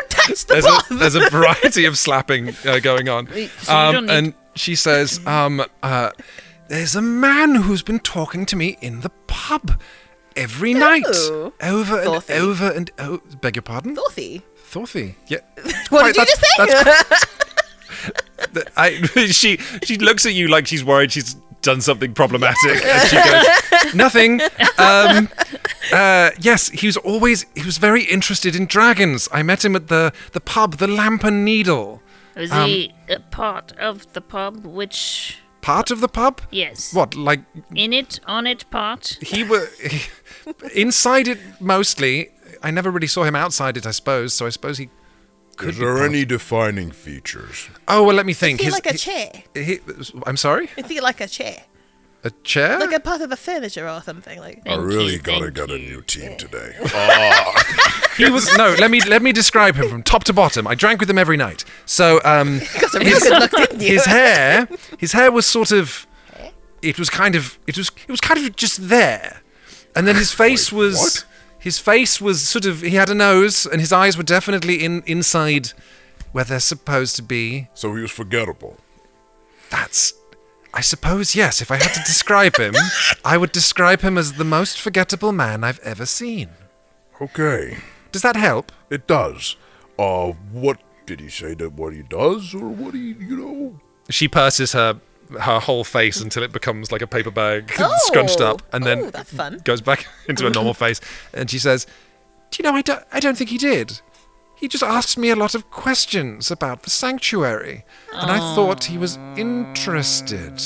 touch the bomb. there's a variety of slapping going on. So you don't need- And she says, "There's a man who's been talking to me in the pub every night, over and Thorthy. over and over." Beg your pardon? Dorothy. Thorthy. Yeah. What did you just say? She looks at you like she's worried she's done something problematic, and she goes, "Nothing. Yes, he was very interested in dragons. I met him at the pub, the Lamp and Needle." Was he a part of the pub? Which Part of the pub? yes, What, like in it, on it, part. he were inside it mostly? I never really saw him outside it, I suppose. So I suppose he could. Is be there part- any defining features? Oh well, let me think. Is he like a chair? I'm sorry. Is he like a chair? A chair? Like a part of the furniture or something like? I Thank really you, gotta thank get a you. new team today. He was no. Let me describe him from top to bottom. I drank with him every night. So Got a real good look, didn't you? his hair was sort of. It was kind of just there, and then his face was. what? His face was sort of. He had a nose, and his eyes were definitely inside where they're supposed to be. So he was forgettable. That's. I suppose, yes, if I had to describe him, I would describe him as the most forgettable man I've ever seen. Okay, Does that help? it does. What did he say that what he does, or what he, She purses her whole face until it becomes like a paper bag Oh. scrunched up, and then that's fun. goes back into a normal face. And she says, "Do you know, I don't think he did. He just asks me a lot of questions about the sanctuary, and I thought he was interested.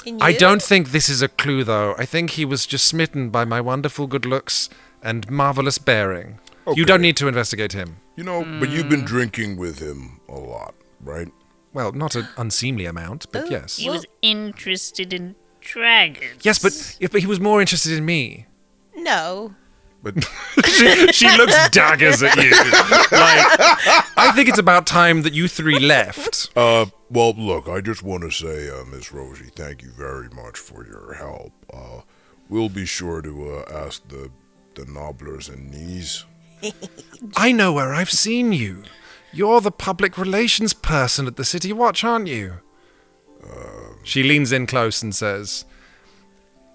In I you? don't think this is a clue, though. I think he was just smitten by my wonderful good looks and marvelous bearing. Okay. You don't need to investigate him. But you've been drinking with him a lot, right? Well, not an unseemly amount, but yes. He was interested in dragons. Yes, but he was more interested in me." No. But she looks daggers at you. I think it's about time that you three left. well, look, I just want to say, Miss Rosie, thank you very much for your help. We'll be sure to ask the nobblers and knees. I know where I've seen you. You're the public relations person at the City Watch, aren't you? She leans in close and says,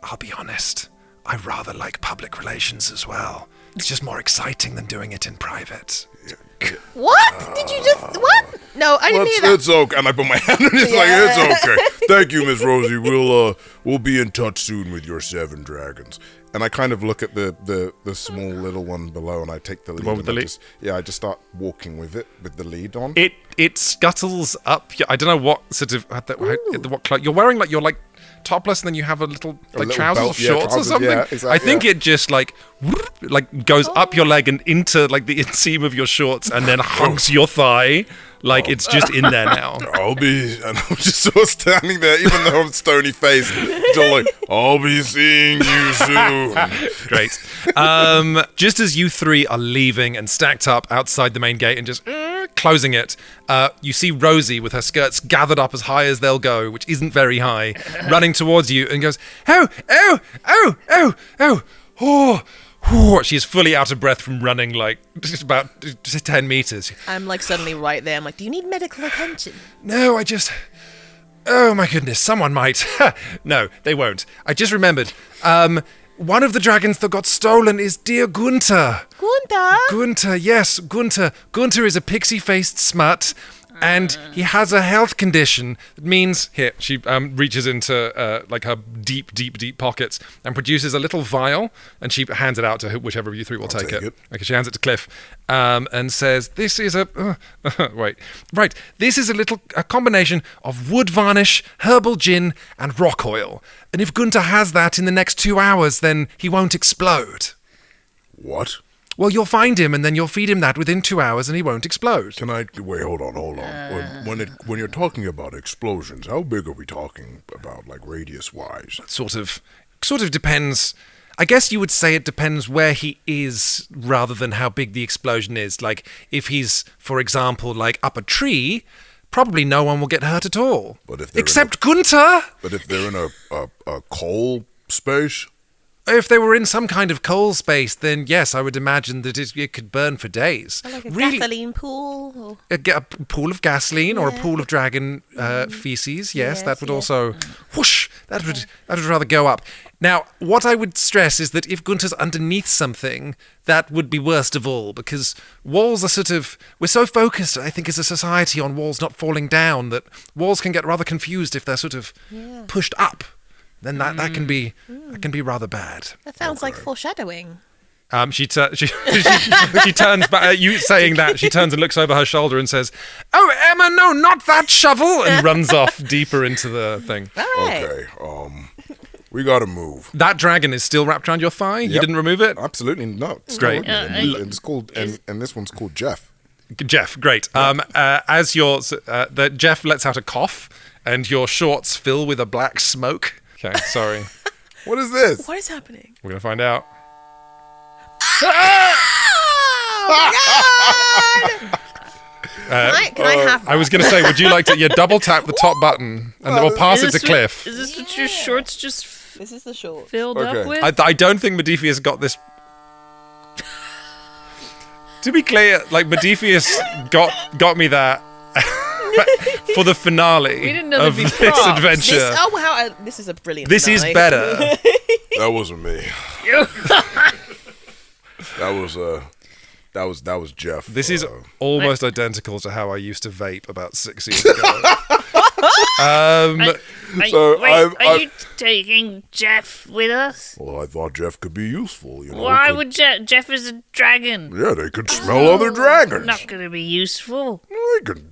"I'll be honest. I rather like public relations as well. It's just more exciting than doing it in private." What? Did you just what? No, I didn't hear that. It's okay. And I put my hand on it. It's like, it's okay. Thank you, Miss Rosie. We'll be in touch soon with your 7 dragons. And I kind of look at the small little one below, and I take the lead. one with and the I lead? I just start walking with it, with the lead on. It scuttles up. I don't know what sort of what clothes you're wearing. Like you're like topless, and then you have a little little trousers belt, or yeah, shorts or trousers, something. yeah, exactly, I think yeah. it just like goes up your leg and into like the inseam of your shorts, and then hugs your thigh. Like it's just in there now. I'm just sort of standing there, even though I'm stony faced, still like, I'll be seeing you soon. Great. Just as you three are leaving and stacked up outside the main gate and just closing it, you see Rosie with her skirts gathered up as high as they'll go, which isn't very high, running towards you and goes, oh, oh, oh, oh, oh, oh. Oh, she's fully out of breath from running like just about 10 meters. I'm like suddenly right there. I'm like, do you need medical attention? No, oh my goodness, someone might. No, they won't. I just remembered. One of the dragons that got stolen is dear Gunter. Gunter, yes, Gunter. Gunter is a pixie-faced smut, and he has a health condition. It means, here, she reaches into like her deep, deep, deep pockets and produces a little vial, and she hands it out to whichever of you three will take it. Okay, she hands it to Cliff, and says, this is a... this is a combination of wood varnish, herbal gin, and rock oil. And if Gunter has that in the next 2 hours, then he won't explode. What? Well, you'll find him, and then you'll feed him that within 2 hours, and he won't explode. Can I... Wait, hold on. When you're talking about explosions, how big are we talking about, like, radius-wise? Sort of depends. I guess you would say it depends where he is rather than how big the explosion is. Like, if he's, for example, like, up a tree, probably no one will get hurt at all. Except Gunter! But if they're in a coal space... If they were in some kind of coal space, then yes, I would imagine that it could burn for days. Or like a gasoline pool? A pool of gasoline or a pool of dragon feces, yes, that would also... Whoosh! That would rather go up. Now, what I would stress is that if Gunter's underneath something, that would be worst of all, because walls are we're so focused, I think, as a society on walls not falling down, that walls can get rather confused if they're sort of pushed up. Then that can be rather bad. That sounds like foreshadowing. She turns back. You saying that, she turns and looks over her shoulder and says, "Oh, Emma, no, not that shovel!" and runs off deeper into the thing. Okay, we gotta move. That dragon is still wrapped around your thigh. You didn't remove it. Absolutely not. It's great. And it's called, and this one's called Jeff. Jeff, great. As Jeff lets out a cough, and your shorts fill with a black smoke. Okay, sorry. What is this? What is happening? We're gonna find out. Oh my God! Can I have that? I was gonna say, would you like to? Double tap the top button, and then we'll pass it to Cliff. Is this what your shorts just This is the short. filled up with? I don't think Modiphius got this. To be clear, like Modiphius got me that. For the finale We didn't know of there'd be this props. adventure. This is a brilliant This finale. is better. That wasn't me. That was Jeff. This is almost identical to how I used to vape about 6 years ago. Are you taking Jeff with us? Well, I thought Jeff could be useful. Why would Jeff is a dragon? Yeah, they could smell other dragons. Not going to be useful. They could,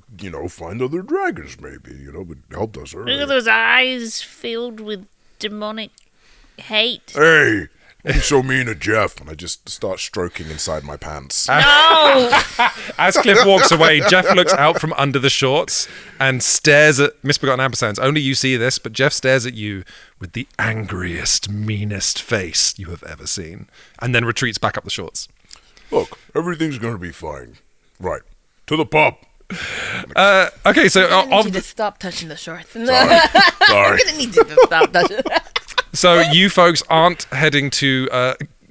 find other dragons. Maybe, it helped us Look earlier. at those eyes filled with demonic hate. Hey. Don't be so mean to Jeff. And I just start stroking inside my pants. No! As Cliff walks away, Jeff looks out from under the shorts and stares at Misbegot and Ampersands. Only you see this, but Jeff stares at you with the angriest, meanest face you have ever seen, and then retreats back up the shorts. Look, everything's going to be fine. Right. To the pub. Okay, so I need you of to stop touching the shorts. Sorry. I'm going to need you to stop touching so you folks aren't heading to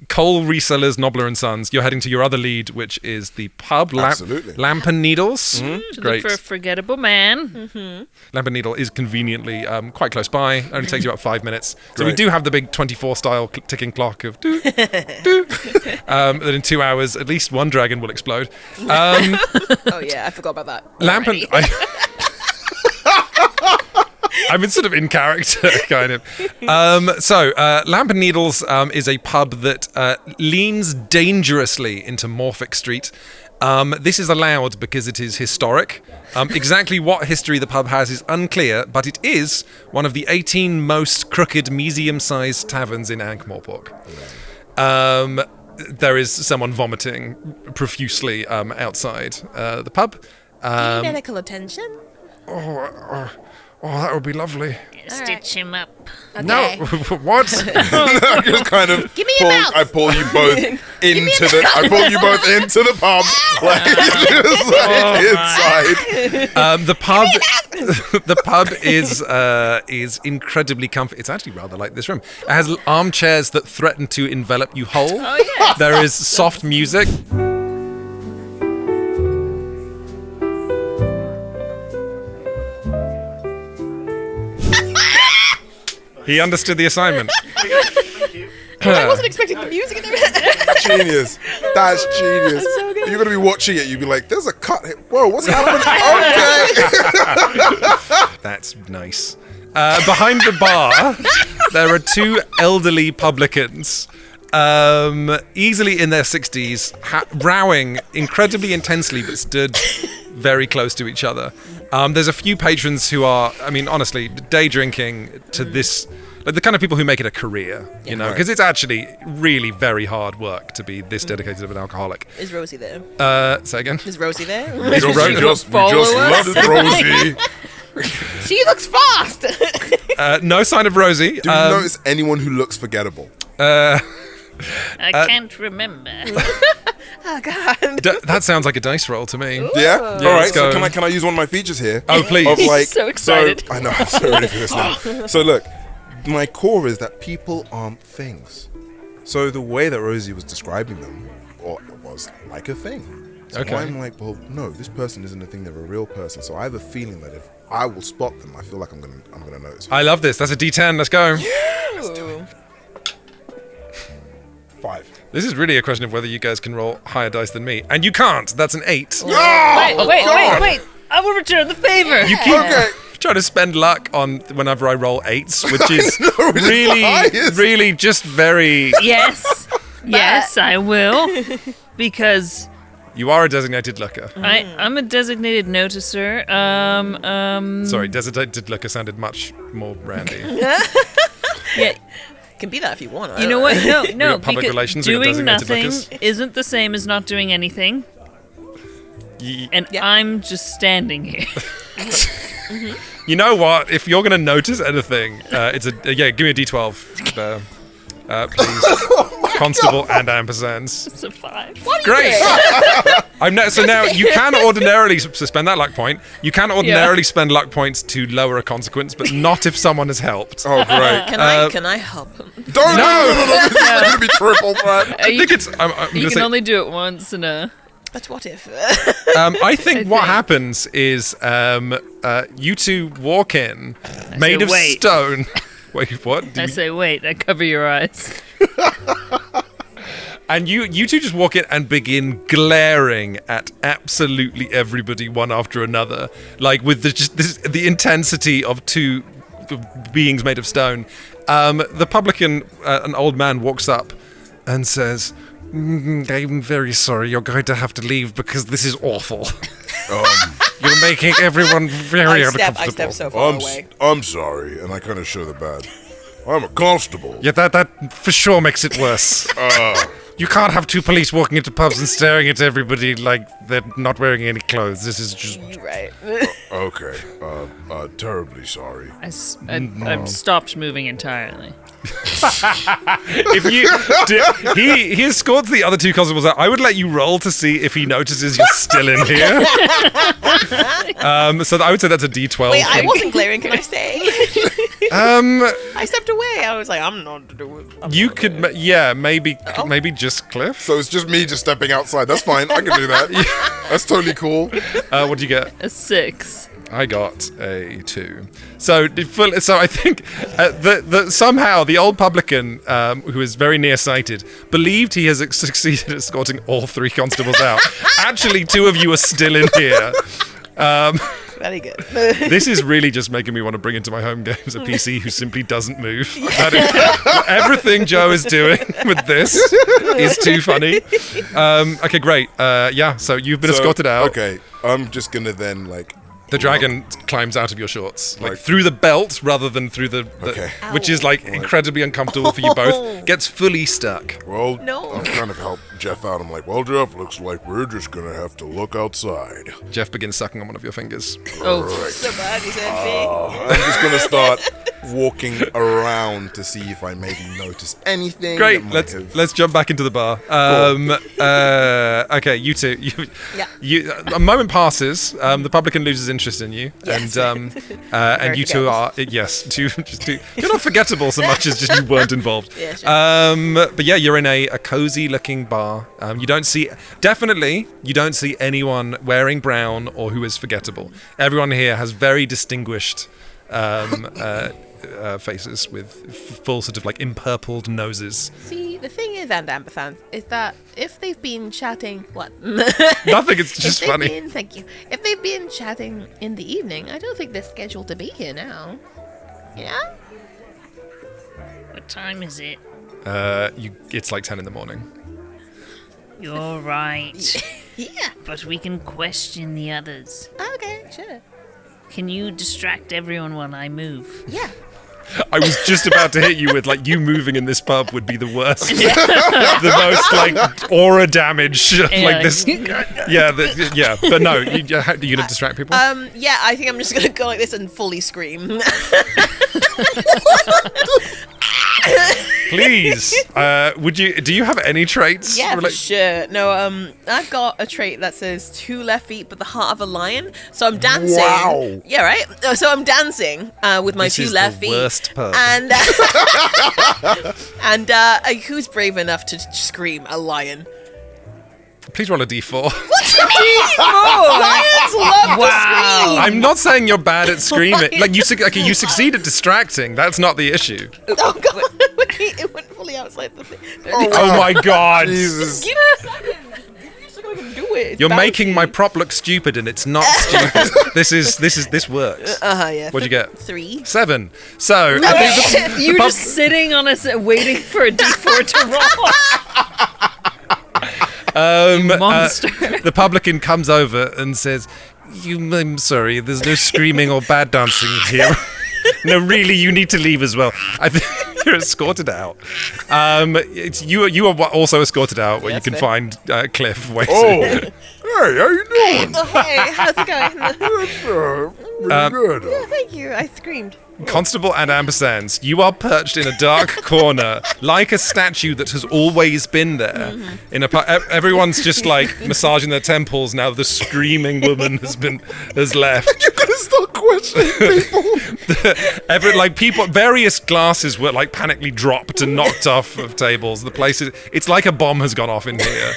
Coal Resellers, Nobler and Sons. You're heading to your other lead, which is the pub, Absolutely. Lamp and Needles. To Great. look for a forgettable man. Lamp and Needle is conveniently quite close by. Only takes you about 5 minutes. So we Great. do have the big 24 style ticking clock of do, do. That in 2 hours, at least one dragon will explode. Oh, yeah, I forgot about that. Lamp and... I've been sort of in character, kind of. Lamp and Needles is a pub that leans dangerously into Morphic Street. This is allowed because it is historic. Exactly what history the pub has is unclear, but it is one of the 18 most crooked museum-sized taverns in Ankh-Morpork. There is someone vomiting profusely outside the pub. Do you need medical attention? Oh, that would be lovely. Stitch him up. Okay. No, what? Just kind of... Give me I pull you both into the pub, like, inside. The pub is incredibly comfy. It's actually rather like this room. It has armchairs that threaten to envelop you whole. Oh, yes. There is soft music. He understood the assignment. I wasn't expecting the music in there. Genius. That's genius. so good. You're gonna be watching it. You'll be like, "There's a cut. Whoa, what's happening?" Okay. That's nice. Behind the bar, there are two elderly publicans, easily in their 60s, rowing incredibly intensely, but stood very close to each other. There's a few patrons who are, I mean, honestly, day drinking to this, like the kind of people who make it a career, you know, because it's actually really very hard work to be this dedicated of an alcoholic. Is Rosie there? Say again? Is Rosie there? We just loved Rosie. She looks fast. No sign of Rosie. Do you notice anyone who looks forgettable? I can't remember. Oh God. That sounds like a dice roll to me. Yeah. All right. let's So go. can I use one of my features here? Oh, please. Of like, So excited. I know. I'm so ready for this now. So look, my core is that people aren't things. So the way that Rosie was describing them, was like a thing. So Okay. I'm like, well, no, this person isn't a thing. They're a real person. So I have a feeling that if I will spot them, I feel like I'm gonna notice. I love this. That's a D10. Let's go. Ooh. 5. This is really a question of whether you guys can roll higher dice than me. And you can't. That's an 8. Wait. I will return the favor. You keep trying to spend luck on whenever I roll 8s, which is really just very... Yes. Yes, I will. Because You are a designated looker. I'm a designated noticer. Sorry, designated looker sounded much more randy. Yeah. Can be that if you want. You know what? No, got public because relations, we got doing designated nothing lookers. isn't the same as not doing anything. And Yeah. I'm just standing here. You know what? If you're going to notice anything, it's a... give me a D12 there. Please. Constable and Ampersands. It's a 5. Great. So now you can ordinarily suspend that luck point. You can ordinarily spend luck points to lower a consequence, but not if someone has helped. Oh, great. Can I help him? No. This is going to be triple threat. I think it's... I'm You gonna can say, only do it once in a... But what if? I think what think. happens is you two walk in, made say, of "Wait." stone. Wait, what? I say, wait, I cover your eyes. And you two just walk in and begin glaring at absolutely everybody one after another, like with the intensity of two beings made of stone. The publican, an old man, walks up and says, I'm very sorry, you're going to have to leave because this is awful. You're making everyone very I uncomfortable. step so far away. I'm sorry, and I kind of show the badge. I'm a constable. Yeah, that for sure makes it worse. You can't have two police walking into pubs and staring at everybody like they're not wearing any clothes. This is just... You're right. Okay. Terribly sorry. I've stopped moving entirely. If he escorts the other two constables out. I would let you roll to see if he notices you're still in here. So I would say that's a D12. Wait, I wasn't glaring. Can I stay? I stepped away. I was like, I'm not doing. You could, maybe just Cliff. So it's just me just stepping outside. That's fine. I can do that. That's totally cool. What do you get? A 6. I got a 2. So I think somehow the old publican, who is very nearsighted, believed he has succeeded at escorting all 3 constables out. Actually, 2 of you are still in here. Very good. This is really just making me want to bring into my home games a PC who simply doesn't move. That is, everything Joe is doing with this is too funny. Okay, great. So you've been escorted out. Okay, I'm just gonna then The dragon climbs out of your shorts, like Right. through the belt rather than through the Okay. which is like incredibly uncomfortable for you both. Gets fully stuck. Well, No. I'm trying to help Jeff out. I'm like, well, Jeff, looks like we're just gonna have to look outside. Jeff begins sucking on one of your fingers. Oh, So bad you said me. I'm just gonna start walking around to see if I maybe notice anything. Great. that might have- Let's jump back into the bar. Okay, you two. A moment passes. The publican loses interest in you, Yes. and you two forgettable. are You're not forgettable so much as just you weren't involved. Yeah, sure. But yeah, you're in a cozy-looking bar. You don't see anyone wearing brown or who is forgettable. Everyone here has very distinguished faces with full sort of like empurpled noses. See, the thing is, and Ampersands, is that if they've been chatting, what? Nothing. It's just funny. Thank you. If they've been chatting in the evening, I don't think they're scheduled to be here now. Yeah? What time is it? It's like 10 in the morning. You're right. Yeah. But we can question the others. Okay, sure. Can you distract everyone while I move? Yeah. I was just about to hit you with like you moving in this pub would be the worst, the most like aura damage like this. Yeah. But no, you gonna distract people? Yeah, I think I'm just gonna go like this and fully scream. Please, do you have any traits? Yeah, for Relate- sure. No, I've got a trait that says 2 left feet but the heart of a lion. So I'm dancing. Wow. Yeah, right? So I'm dancing with my This 2 is left the feet. worst pub. And who's brave enough to scream a lion? Please roll a d4. Lions love to scream. I'm not saying you're bad at screaming. Like you succeed at distracting. That's not the issue. Oh god, it went fully outside the thing. Oh my god. Jesus. Give me a second. You're still gonna do it. It's You're making bouncy. my prop look stupid, and it's not stupid. This works. Yeah. What'd you get? 3. 7. So I think You're just sitting on us waiting for a d4 to roll. Monster. the publican comes over and says, I'm sorry, there's no screaming or bad dancing here. No, really, you need to leave as well. I think you're escorted out. You are also escorted out where Yeah, you can that's find Cliff waiting. Oh, hey, how you doing? Oh, hey, how's it going? Pretty good. Thank you. I screamed. Constable and Ampersands, you are perched in a dark corner, like a statue that has always been there. In a everyone's just like massaging their temples now. The screaming woman has left. You could start questioning people. Various glasses were like panically dropped and knocked off of tables. The place it's like a bomb has gone off in here.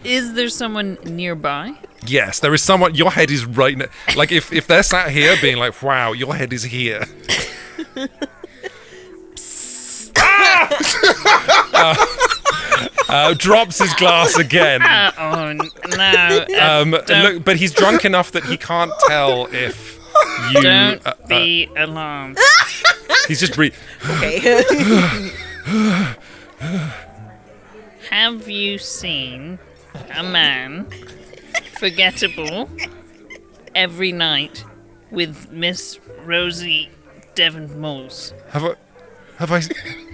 Is there someone nearby? Yes, there is someone. Your head is right. Like if they're sat here being like, "Wow, your head is here." Drops his glass again. Oh no! Look, but he's drunk enough that he can't tell if you. Don't be alarmed. He's just breathing. Okay. Have you seen a man forgettable every night with Miss Rosie Devon Moles? Have I?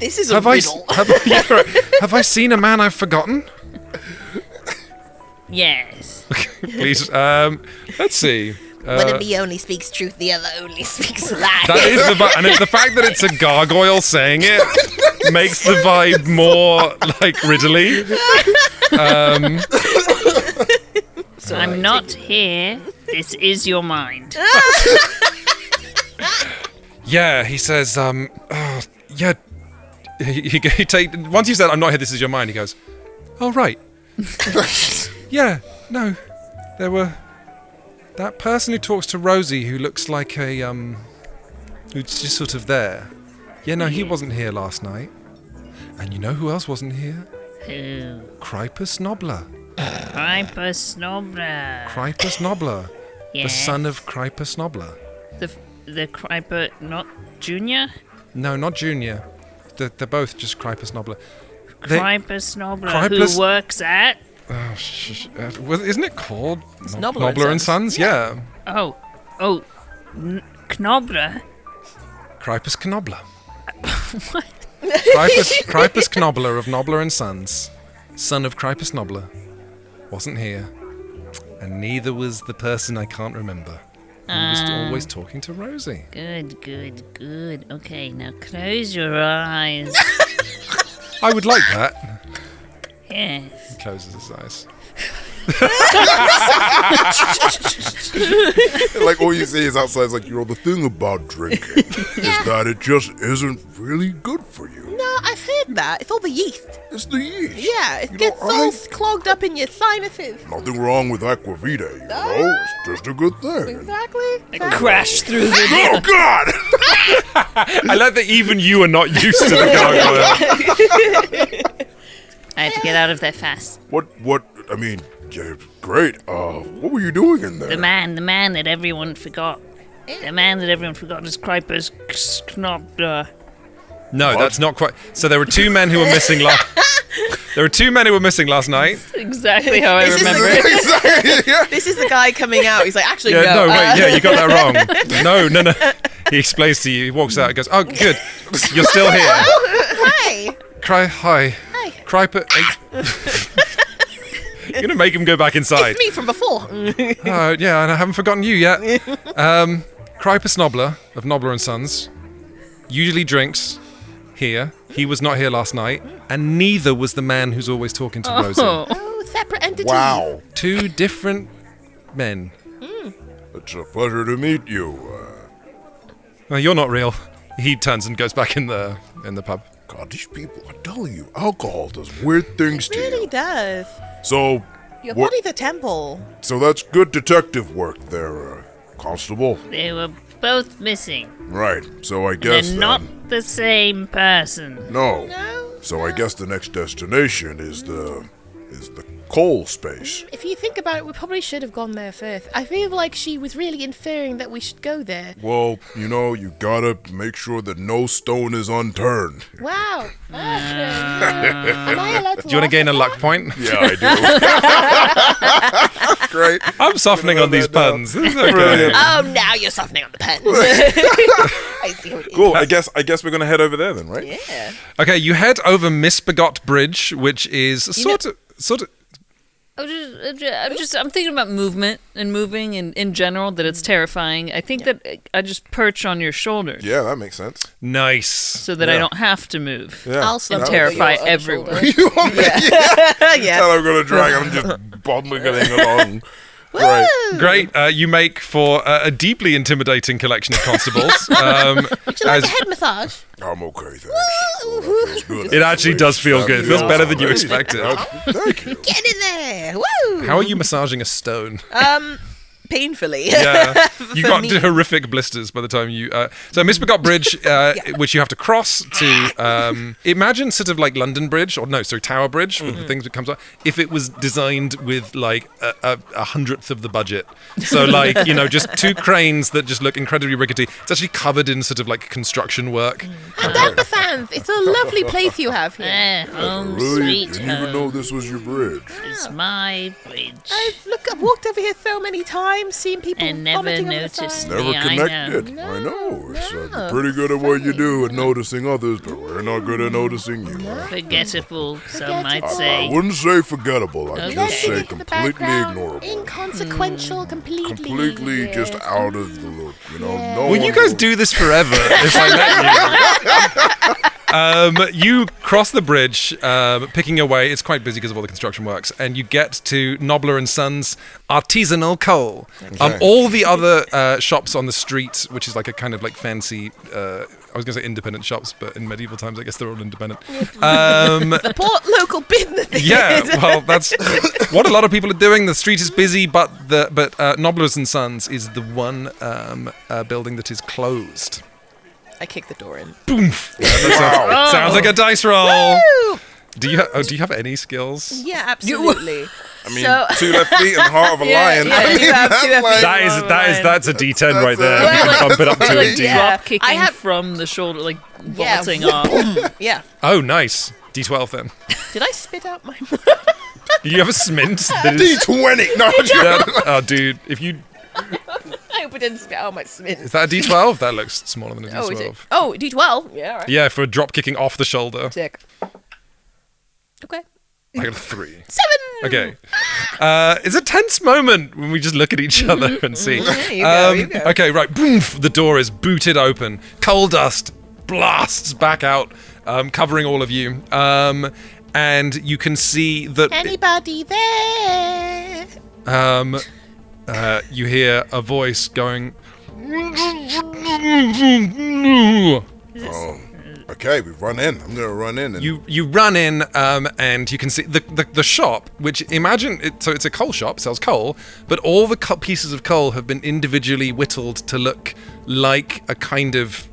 This is a Have I? riddle. Have I seen a man I've forgotten? Yes. Please. Let's see. One of me only speaks truth, the other only speaks lies. That is and the fact that it's a gargoyle saying it makes the vibe more like riddly. I'm not here. This is your mind. Yeah, he says. Yeah. He once you said I'm not here. This is your mind. He goes. Oh right. Yeah. No. There were. That person who talks to Rosie, who looks like a who's just sort of there. Yeah. No, he wasn't here last night. And you know who else wasn't here? Who? Krypus Nobler. Krypus Nobler. Krypus Nobler. The Yes. son of Krypus Nobler. The Kryper, not Junior? No, not Junior. They're both just Krypus Nobler. They- Krypus Nobler, Krypus- who works at... Oh, well, isn't it called Nobler and Sons? Yeah. Oh, Knobler? Krypus Knobler. Krypus Knobler of Nobler and Sons, son of Krypus Nobler, wasn't here, and neither was the person I can't remember. who was always talking to Rosie. Good, good, good. Okay, now close your eyes. I would like that. Yes. He closes his eyes. Like all you see is outside. It's like, the thing about drinking is that it just isn't really good for you. No, I've heard that. It's all the yeast. It's the yeast. Yeah, it gets all clogged up in your sinuses. Nothing wrong with aquavita, you know? It's just a good thing. Exactly. Crash through the... Oh, God! I like that even you are not used to the gargoyle. I had to get out of there fast. I mean, yeah, great. What were you doing in there? The man that everyone forgot. The man that everyone forgot is Kryper's Knobler. No, that's not quite. So there were two men who were missing last night. Exactly how I This is remember the- it. Exactly, yeah. This is the guy coming out. He's like, actually, Yeah, no. no, wait, yeah, you got that wrong. No. He explains to you. He walks out and goes, "Oh, good, you're still here." Hi. Hi. Kryper. You're gonna make him go back inside. It's me from before. Oh, yeah, and I haven't forgotten you yet. Kryper Snobler of Nobler and Sons usually drinks here. He was not here last night, and neither was the man who's always talking to Rosie. Oh, separate entities. Wow. Two different men. It's a pleasure to meet you. Well, you're not real. He turns and goes back in the pub. God, these people, I'm telling you, alcohol does weird things It to really you. does. So, Your what- body's a temple. so that's good detective work there, Constable. They were both missing. Right, so I They're guess not then- the same person. No. No. So I guess the next destination is the coal space. If you think about it, we probably should have gone there first. I feel like she was really inferring that we should go there. Well, you gotta make sure that no stone is unturned. Wow. Am I allowed to Do you want to gain a luck point? Yeah, I do. Great. I'm softening on these puns. This is okay. Brilliant. Oh, now you're softening on the pen. I see what it is. Cool. I guess we're gonna head over there then, right? Yeah. Okay, you head over Misbegot Bridge, which is sort of. I'm thinking about movement and moving in general, that it's terrifying. I think that I just perch on your shoulders Yeah, that makes sense. Nice. so that I don't have to move. Yeah. I'll slow And down terrify your other everyone. shoulder. You want me? Yeah. And I'm gonna drag him just bobbling along. Right. Great. You make for a deeply intimidating collection of constables. Would you like as- a head massage? I'm okay, thanks. Oh, that feels good. It actually does feel good. It feels better than you amazing. expected. Thank you. Get in there. Woo. How are you massaging a stone? Painfully. Yeah, you For got me. horrific blisters by the time you. So Misbegot Bridge, which you have to cross to. Imagine sort of like London Bridge, or no, sorry, Tower Bridge, with the things that comes up. If it was designed with like a hundredth of the budget, so like just two cranes that just look incredibly rickety. It's actually covered in sort of like construction work. And Ampersands, it's a lovely place you have here. Home Really? sweet Didn't even home. know this was your bridge. It's my bridge. I've walked over here so many times, seen people And never vomiting on the noticed side. me. Never Yeah, I connected. know. I know. It's, No. you're pretty good at what you do at noticing others, but we're not good at noticing you. Forgettable, some might I say. wouldn't say forgettable. I'd just say Nothing in the completely background, ignorable. Inconsequential, completely. Completely just yes. out of the loop. No Well, one you guys will- do this forever if I let you. You cross the bridge, picking your way. It's quite busy because of all the construction works, and you get to Nobler and Sons Artisanal Coal. All the other shops on the street, which is like a kind of like fancy. I was going to say independent shops, but in medieval times, I guess they're all independent. The poor local business. Yeah, well, that's what a lot of people are doing. The street is busy, but Nobler's and Sons is the one building that is closed. I kick the door in. Sounds like a dice roll. Woo! Do you have any skills? Yeah, absolutely. I mean, So- 2 left feet and the heart of a lion. Yeah, you have two like- That's a D10 right there. You can bump it up to a Like D. Yeah. drop kicking I have- from the shoulder, like Yeah. vaulting off. Yeah. Oh, nice. D12 then. Did I spit out my? Do you have a smint? That is, D20. No, oh, dude, if you I hope it didn't spit out my smith. is that a D12? That looks smaller than a Oh, is it? D12. Oh, D12. Yeah. All right. Yeah, for drop kicking off the shoulder. Sick. Okay. I got a 3. 7. Okay. It's a tense moment when we just look at each other and see. Yeah, you go. Okay, right. Boom, the door is booted open. Coal dust blasts back out, covering all of you. And you can see that... Anybody there? You hear a voice going... Okay, we run in. I'm gonna run in. And You run in, and you can see the shop, which imagine so it's a coal shop, sells coal, but all the pieces of coal have been individually whittled to look like a kind of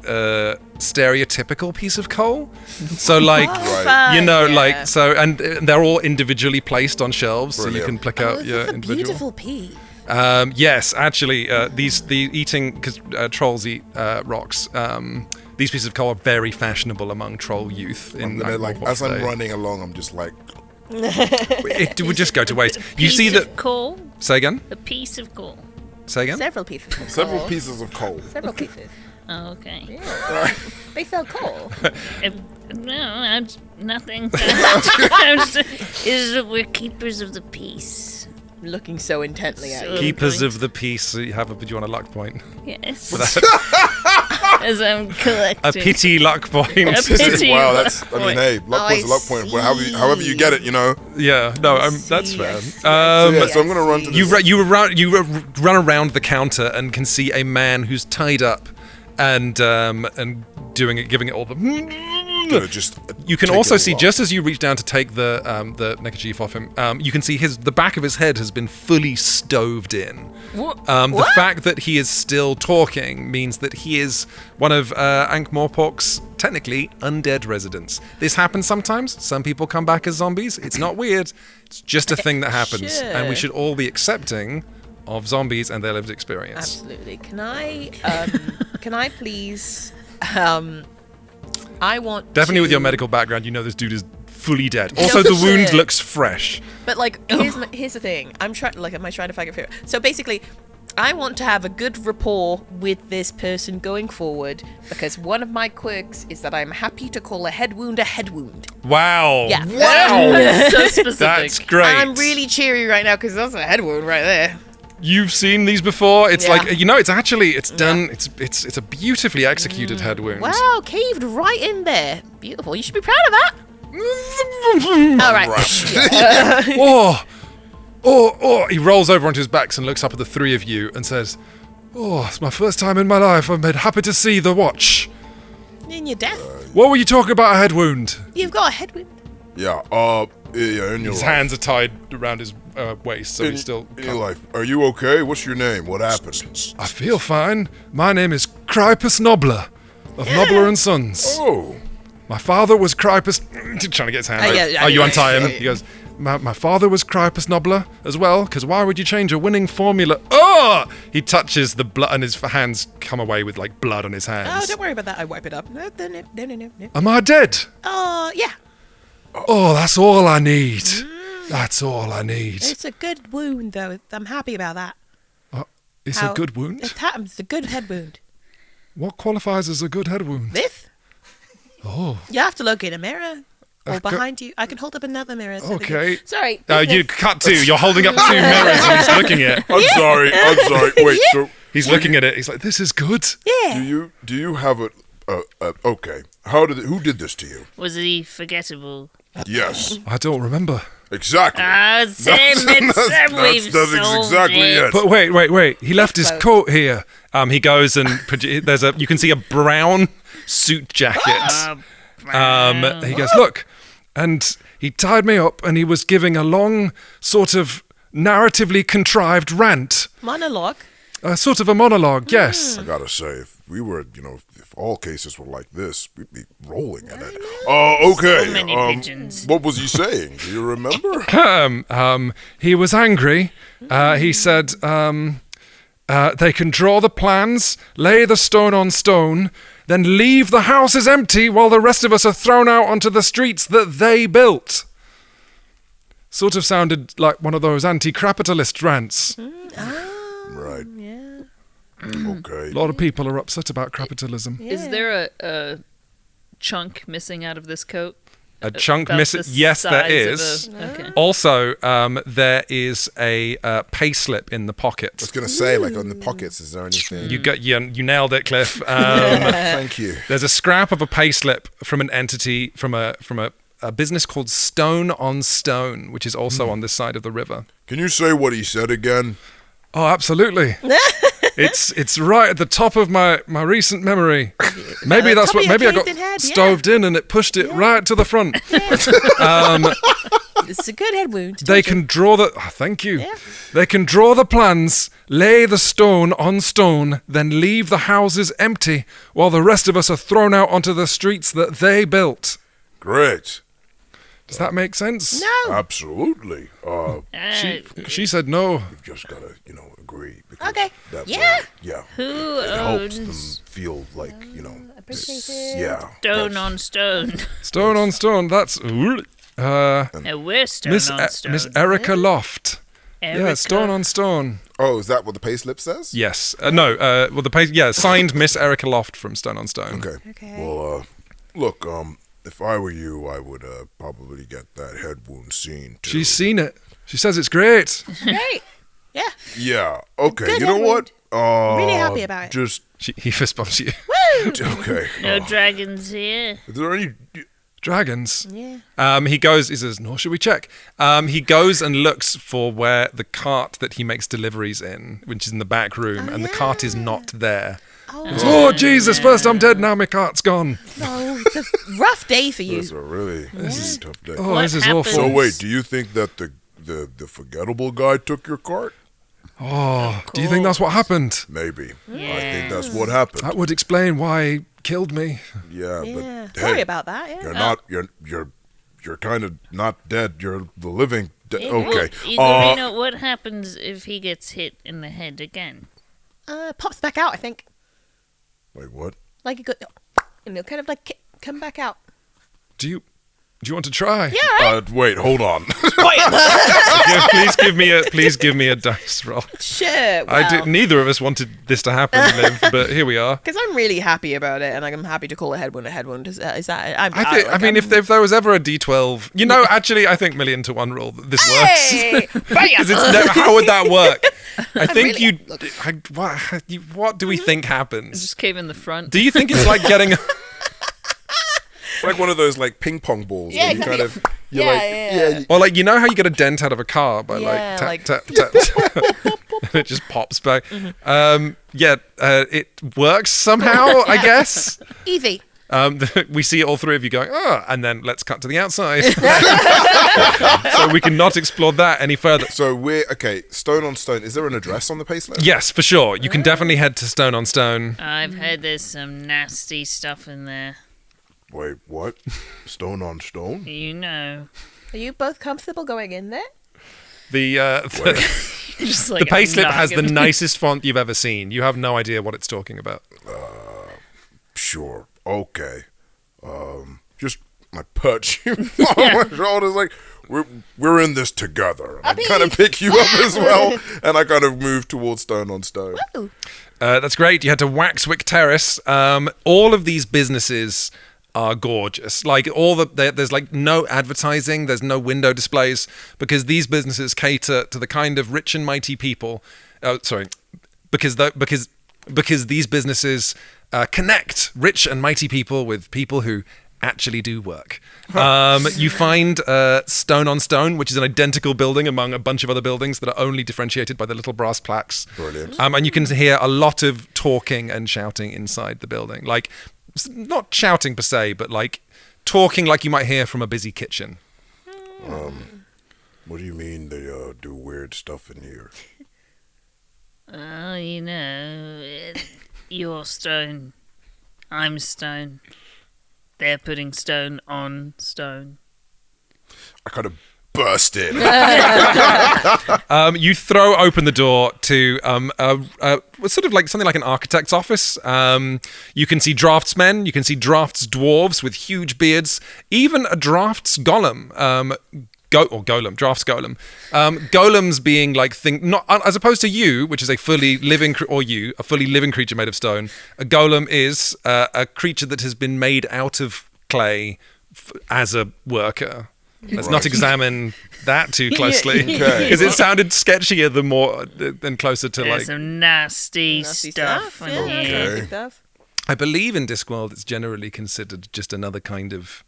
stereotypical piece of coal. So like, Right. you know, Yeah. like so, and they're all individually placed on shelves, so you Brilliant. can pick out This your is a individual. beautiful piece. Yes, actually, the eating because trolls eat rocks. These pieces of coal are very fashionable among troll youth. I'm gonna like Ankh-Morpork as I'm today. running along, I'm just like, It would just go to waste. You Piece see of that? coal. Say again. A piece of coal. Say again. Several pieces. Of several coal. pieces of coal. Several pieces. Oh, okay. Yeah. They sell coal. No, nothing. We're keepers of the peace. Looking so intently at you. Keepers of the peace. Do you want a luck point? Yes. As I'm A collecting. pity luck point. A pity Wow, luck that's. I mean, point. hey, luck point's a luck point. However you get it, you know. Yeah. No. That's see, fair. I see. So, yeah, so I'm gonna run to this. You run around the counter and can see a man who's tied up and giving it all the. Gonna just You can take also it see, off. just as you reach down to take the neckerchief off him, you can see the back of his head has been fully stoved in. The fact that he is still talking means that he is one of Ankh-Morpork's technically undead residents. This happens sometimes. Some people come back as zombies. It's not weird. It's just a thing that happens, and we should all be accepting of zombies and their lived experience. Absolutely. Can I please? I want Definitely to, with your medical background, you know this dude is fully dead. Also, the for wound sure. looks fresh. But like, here's the thing. I'm trying. Like, am I trying to figure it out? So basically, I want to have a good rapport with this person going forward because one of my quirks is that I'm happy to call a head wound a head wound. Wow. Yeah. Wow. So specific. That's great. And I'm really cheery right now because that's a head wound right there. You've seen these before. It's Yeah. like it's done. It's a beautifully executed head wound. Wow, caved right in there. Beautiful. You should be proud of that. All right. Oh! He rolls over onto his back and looks up at the three of you and says, "Oh, it's my first time in my life. I'm happy to see the watch. In your death, What were you talking about a head wound?" you've got a head wound. Yeah. Yeah. In your His life. hands are tied around his waist, so In, he's still. in your life. Are you okay? What's your name? What happened? I feel fine. My name is Krypus Nobler of Nobler and Sons. Oh. My father was Krypus. Trying to get his hand. You untie him. He goes. My father was Krypus Nobler as well, because why would you change a winning formula? Oh! He touches the blood, and his hands come away with like blood on his hands. Oh, don't worry about that. I wipe it up. No. Am I dead? Yeah. Oh, that's all I need. That's all I need. It's a good wound, though. I'm happy about that. It's a good wound. It's a good head wound. What qualifies as a good head wound? This? Oh. You have to look in a mirror. Or behind you. I can hold up another mirror. So that Okay. Sorry. You cut to. You're holding up 2 mirrors and he's looking at it. I'm sorry. Wait. So He's looking at it. He's like, "This is good." Yeah. do you have a okay? Who did this to you? Was he forgettable? Yes. I don't remember. Exactly. Same. We've that's solved exactly it. it. But wait. He left his coat here. He goes and you can see a brown suit jacket. He goes, "Look," and he tied me up and he was giving a long sort of narratively contrived rant. Monologue. Sort of a monologue, yes. I gotta say, if we were, if all cases were like this, we'd be rolling in it. Okay. So many pigeons. What was he saying? Do you remember? He was angry. He said, they can draw the plans, lay the stone on stone, then leave the houses empty while the rest of us are thrown out onto the streets that they built. Sort of sounded like one of those anti-capitalist rants. Right. Yeah. Okay. A lot of people are upset about capitalism. Is there a chunk missing out of this coat? A chunk about missing. the Yes, there size of is. Okay. Also, there is a pay slip in the pocket. I was gonna say, like, on the pockets, is there anything? You nailed it, Cliff. Thank you. There's a scrap of a pay slip from an entity from a business called Stone on Stone, which is also on this side of the river. Can you say what he said again? Oh, absolutely. It's right at the top of my recent memory. Maybe that's top what. of your Maybe I got caved-in head, yeah. stoved in and it pushed it right to the front. It's a good head wound. They can draw the. Oh, thank you. Yeah. They can draw the plans, lay the stone on stone, then leave the houses empty while the rest of us are thrown out onto the streets that they built. Great. Does that make sense? No. Absolutely. She said no. You've just gotta, agree. Because Okay. that Yeah. way, yeah. Who It helps them owns feel like, appreciated. yeah. stone on stone? Stone on stone. That's No, we're stone Miss on stone. Miss Erica Loft. Yeah, Erica. stone on stone. Oh, is that what the payslip says? Yes. No. Well, the page. Yeah, signed Miss Erica Loft from Stone on Stone. Okay. Well, look, if I were you, I would probably get that head wound seen too. She's seen it. She says it's great. Great. Yeah. Yeah. Okay. Good You know head what? Really happy about it. Just He fist bumps you. Woo! okay. No dragons here. Is there any? Dragons. Yeah. He goes. He says, "Nor should we check?" He goes and looks for where the cart that he makes deliveries in, which is in the back room, and the cart is not there. Oh Jesus! First I'm dead. Now my cart's gone. No, it's a rough day for you. It's a really tough day. Oh, What this is happened? awful. So wait, do you think that the forgettable guy took your cart? Oh, do you think that's what happened? Maybe. I Yeah. think that's what happened. That would explain why he killed me. Yeah, Yeah. but Sorry hey, about that. Yeah. you're not. You're kind of not dead. You're the living. Okay. Igorina, what happens if he gets hit in the head again? Pops back out. I think. Wait, what? Like it go, and it'll kind of like come back out. Do you want to try? Yeah. Right? Wait, hold on. Please give me a dice roll. Sure. Neither of us wanted this to happen, Liv, but here we are. Because I'm really happy about it, and I'm happy to call a head wound a head wound. Is that? I mean, if there was ever a D12, actually, I think 1,000,000 to 1 roll that this works. Hey! 'Cause it's never, how would that work? I think really- what do we think happens? Just came in the front. Do you think it's like getting? It's like one of those like ping pong balls. Yeah, where you kind of. You're like, yeah. Or like how you get a dent out of a car by Yeah, like like- tap tap tap, and it just pops back. It works somehow, I guess. Easy. We see all three of you going, and then let's cut to the outside. So we cannot explore that any further. So we're okay. Stone on Stone. Is there an address on the payslip? Yes, for sure. You can definitely head to Stone on Stone. I've heard there's some nasty stuff in there. Wait, what? Stone on Stone? You know. Are you both comfortable going in there? The Just like the payslip I'm not has the gonna- nicest font you've ever seen. You have no idea what it's talking about. Sure. Okay. Just I perch you on my shoulders, like we're in this together. And I kind of pick you up as well, and I kind of move towards Stone on Stone. Ooh. That's great. You had to Waxwick Terrace. All of these businesses are gorgeous. Like there's like no advertising. There's no window displays because these businesses cater to the kind of rich and mighty people. Because these businesses connect rich and mighty people with people who actually do work. You find Stone on Stone, which is an identical building among a bunch of other buildings that are only differentiated by the little brass plaques. Brilliant. And you can hear a lot of talking and shouting inside the building. Like, not shouting per se, but like talking like you might hear from a busy kitchen. What do you mean they do weird stuff in here? Oh, you're stone. I'm stone. They're putting stone on stone. I kind of burst in. You throw open the door to sort of like something like an architect's office. You can see draftsmen, you can see drafts dwarves with huge beards, even a drafts golem. Drafts golem. Golems being like not as opposed to you, which is a fully living creature made of stone. A golem is a creature that has been made out of clay as a worker. Let's not examine that too closely, Okay. because it sounded sketchier than closer to There's like. some nasty stuff in Yeah, here. nasty stuff. I believe in Discworld, it's generally considered just another kind of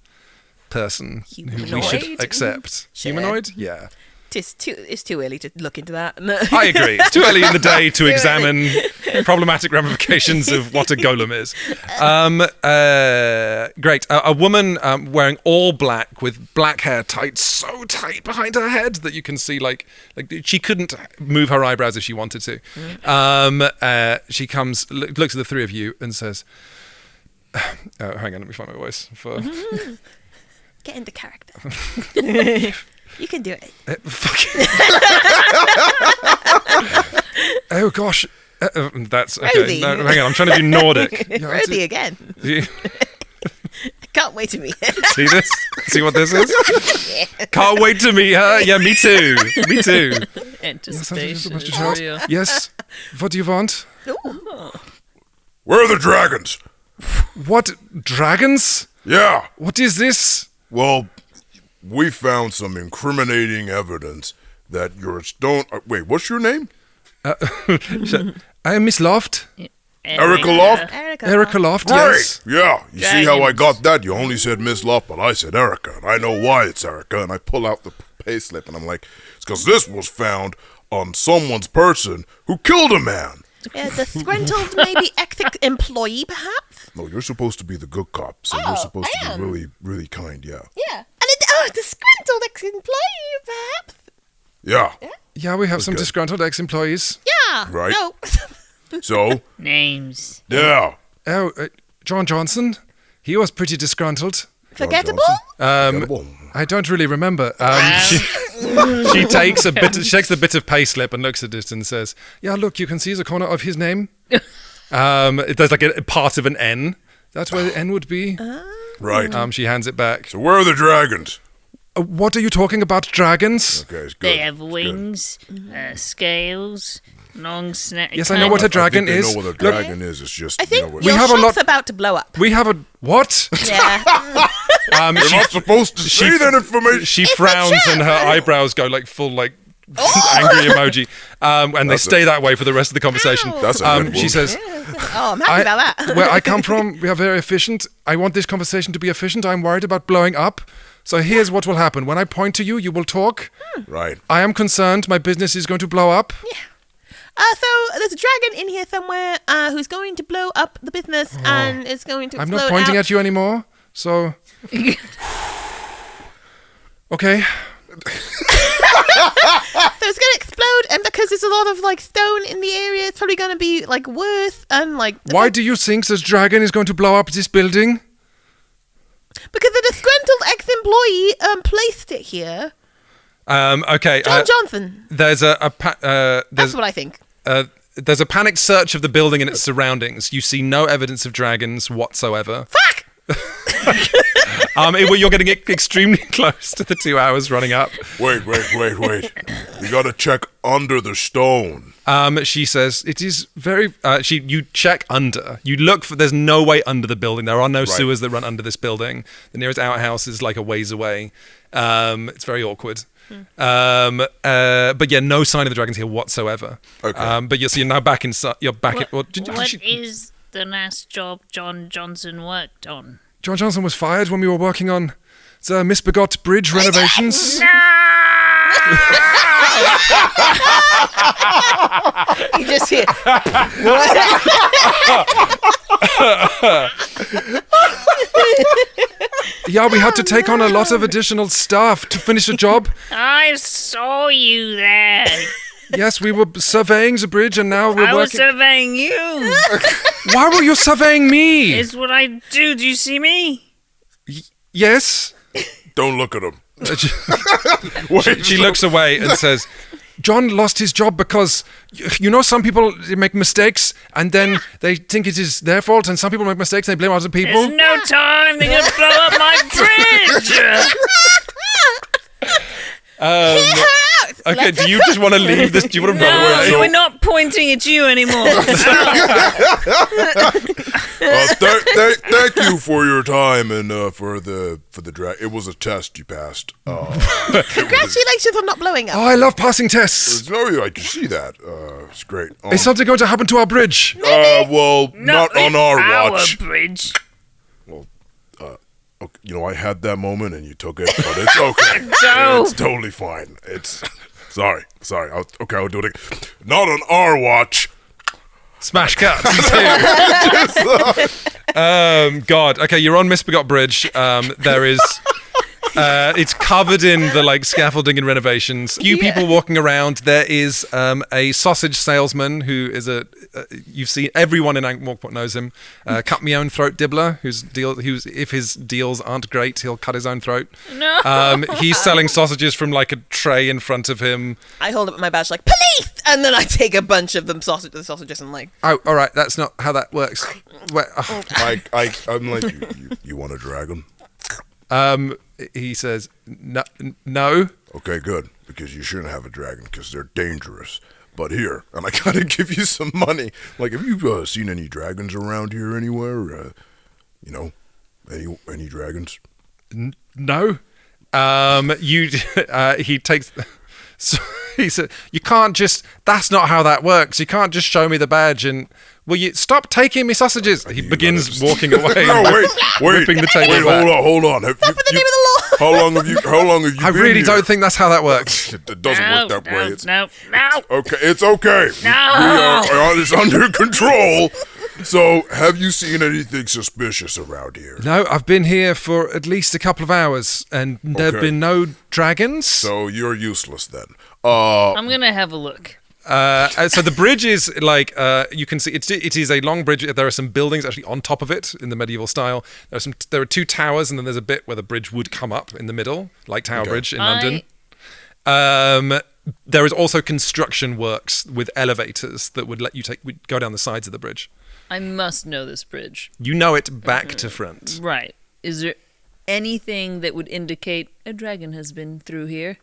person who we should Humanoid? accept. Sure. Humanoid? Yeah. It's too early to look into that. No. I agree. It's too early in the day to examine problematic ramifications of what a golem is. Great. A woman wearing all black with black hair tied so tight behind her head that you can see like she couldn't move her eyebrows if she wanted to. She comes, looks at the three of you and says, hang on, let me find my voice. Get into character. You can do it. Fuck. Oh gosh. That's okay. Rosie. No, hang on, I'm trying to do Nordic. Yeah, Rosie again. you I can't wait to meet her. see this? See what this is? Can't wait to meet her. Yeah, me too. Me too. Anticipation is Yes. real. Yes. What do you want? Where are the dragons? What dragons? Yeah. What is this? Well, we found some incriminating evidence that you're a stone. Wait, what's your name? I'm Miss Loft. Erica Loft? Erica Loft. Right. Yes. Yeah. You see how I Dragons. got that? You only said Miss Loft, but I said Erica, and I know why it's Erica. And I pull out the payslip, and I'm like, it's because this was found on someone's person who killed a man. Disgruntled, maybe ex-employee, perhaps? No, you're supposed to be the good cop, so you're supposed to be really, really kind. Yeah. Yeah. And disgruntled ex-employee, perhaps? Yeah. Yeah, we have some Okay. disgruntled ex-employees. Yeah. Right. No. So, Names. yeah. Oh, John Johnson. He was pretty disgruntled. Forgettable? Forgettable. I don't really remember. She takes the bit of payslip and looks at it and says, "Yeah, look, you can see the corner of his name. There's like a part of an N. That's where the N would be." Right. She hands it back. So where are the dragons? What are you talking about, dragons? Okay, it's good. They have It's good. wings, scales, long snap. Yes, I know what a I dragon think is. they know what a Look, dragon is. It's just I think you know, your have a shop's lot- about to blow up. we have a what? Yeah. you're not supposed to say that information. She frowns and her eyebrows go like full like angry emoji, and they That's stay that way for the rest of the conversation. That's a good She one. says, Oh, I'm happy about that. "Where I come from, we are very efficient. I want this conversation to be efficient. I'm worried about blowing up. So here's what will happen. When I point to you, you will talk. Right. I am concerned. My business is going to blow up. So there's a dragon in here somewhere who's going to blow up the business and is going to I'm explode not pointing out. at you anymore. So, okay. So it's going to explode, and because there's a lot of like stone in the area, it's probably going to be like worse and like. Why do you think this dragon is going to blow up this building? Because the disgruntled ex-employee placed it here. Okay. John Johnson. There's That's what I think. there's a panicked search of the building and its surroundings. You see no evidence of dragons whatsoever. Fuck! You're getting extremely close to the 2 hours running up. Wait. You gotta check under the stone. She says it is very. You check under. You look for. There's no way under the building. There are no sewers that run under this building. The nearest outhouse is like a ways away. It's very awkward. But yeah, no sign of the dragons here whatsoever. Okay. But you're now back inside. You're back. What is the last job John Johnson worked on? John Johnson was fired when we were working on the Misbegot bridge renovations. You just hear. Yeah, we had to take on a lot of additional staff to finish the job. I saw you there. Yes, we were surveying the bridge, and now we're I was working. surveying you. Why were you surveying me? It's what I do. Do you see me? Yes. Don't look at him. She looks away and says, John lost his job because, you know, some people make mistakes and then they think it is their fault, and some people make mistakes and they blame other people. There's no time. They're gonna blow up my bridge. Okay, do you just want to leave this? Do you want to run away? No, we're not pointing at you anymore. Thank you for your time and for the drag. It was a test you passed. Congratulations on not blowing Oh, up. I love passing tests. No, I can see that. It's great. Is something going to happen to our bridge? Well, not on our watch. bridge. Okay, you know, I had that moment and you took it, but it's okay. No. It's totally fine. It's sorry. I'll do it again. Not on our watch. Smash cut. God. Okay, you're on Misbegot Bridge. There is. It's covered in the like scaffolding and renovations. Few people walking around. There is a sausage salesman who is you've seen everyone in Ankh-Morpork knows him. Cut me own throat dibbler, who's if his deals aren't great, he'll cut his own throat. No. He's selling sausages from like a tray in front of him. I hold up my badge like, police! And then I take a bunch of them sausages and like... Oh, all right, that's not how that works. I'm like, you want a dragon? He says, no. Okay, good, because you shouldn't have a dragon because they're dangerous. But here, and I gotta give you some money. Like, have you seen any dragons around here anywhere? You know, any dragons? No. He takes. So he said, "You can't just. That's not how that works. You can't just show me the badge and. Will you stop taking me sausages?" He begins walking away. No, wait, ripping the table back. hold on. Stop in the name of the law! How long have you I been really here? don't think that's how that works. It doesn't work that way. No. Okay, it's okay. No. It's under control. So, have you seen anything suspicious around here? No, I've been here for at least a couple of hours, and there've Okay. been no dragons. So you're useless then. I'm gonna have a look. So the bridge is like you can see it is a long bridge. There are some buildings actually on top of it in the medieval style. There are two towers, and then there's a bit where the bridge would come up in the middle, like Tower Bridge in London. There is also construction works with elevators that would let you go down the sides of the bridge. I must know this bridge. You know it back to front. Right. Is there anything that would indicate a dragon has been through here?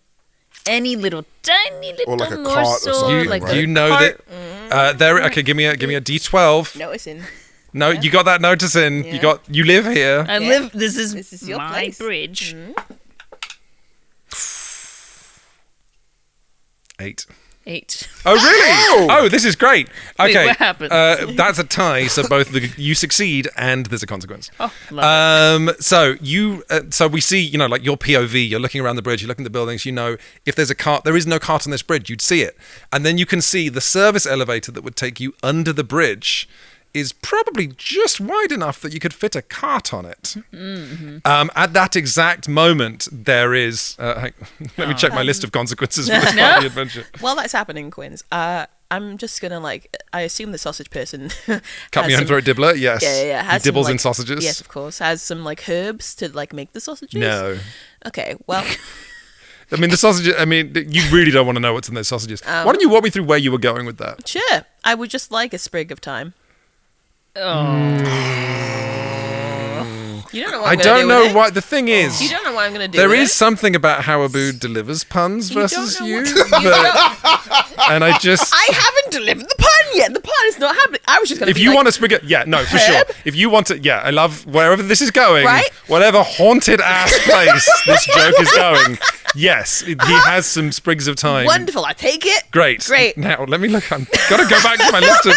Any little tiny little Or like a cart or morsel, something, like right? You a know cart? that there. Okay, give me a D12. Noticing. No, you got that notice in. Yeah. You live here. I live. This is your my place. bridge. 8. 8. Oh really? Oh, this is great. Wait, Okay, what happens? That's a tie. So both you succeed and there's a consequence. Oh, love So we see, you know, like your POV. You're looking around the bridge. You're looking at the buildings. You know, if there's a cart, there is no cart on this bridge. You'd see it, and then you can see the service elevator that would take you under the bridge is probably just wide enough that you could fit a cart on it. Mm-hmm. At that exact moment, there is. Let me check my list of consequences for this part of the adventure. While that's happening, Quinns, I'm just gonna I assume the sausage person Cut me own throat dibbler. Yes. Yeah. He Has some, dibbles in sausages. Yes, of course. Has some like herbs to like make the sausages. No. Okay. Well, I mean, the sausages. I mean, you really don't want to know what's in those sausages. Why don't you walk me through where you were going with that? sure. I would just like a sprig of thyme. You don't know what I I'm gonna don't do know with it. why. The thing is, You don't know what I'm gonna do. there with is it. something about how Abu delivers puns You don't versus know you, what- and I just. I haven't delivered the pun yet. The pun is not happening. I was just gonna. If be you like, want a spaghetti, yeah, no, for sure. If you want to, yeah, I love wherever this is going, Right? whatever haunted ass place this joke is going. Yes, he has some sprigs of thyme. wonderful. I take it. Great. Great. Now let me look. I've got to go back to my list of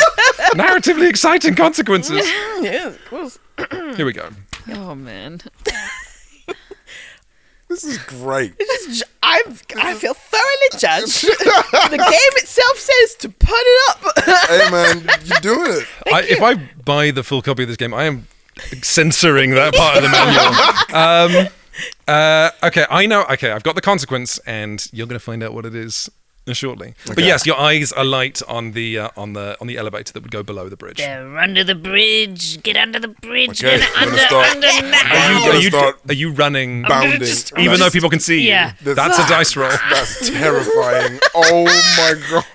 narratively exciting consequences. Yeah, of course. Here we go. Oh man. This is great. I feel thoroughly judged. The game itself says to put it up. Hey man, you're doing it. If I buy the full copy of this game, I am censoring that part of the manual. Okay, I know. Okay, I've got the consequence, and you're going to find out what it is shortly. But yes, your eyes alight on the elevator that would go below the bridge. They're under the bridge. Get under the bridge. Okay, Get I'm gonna start- under now. I'm gonna start Are you running? bounding. Even though people can see you, Yeah. that's a dice roll. That's terrifying. Oh my god.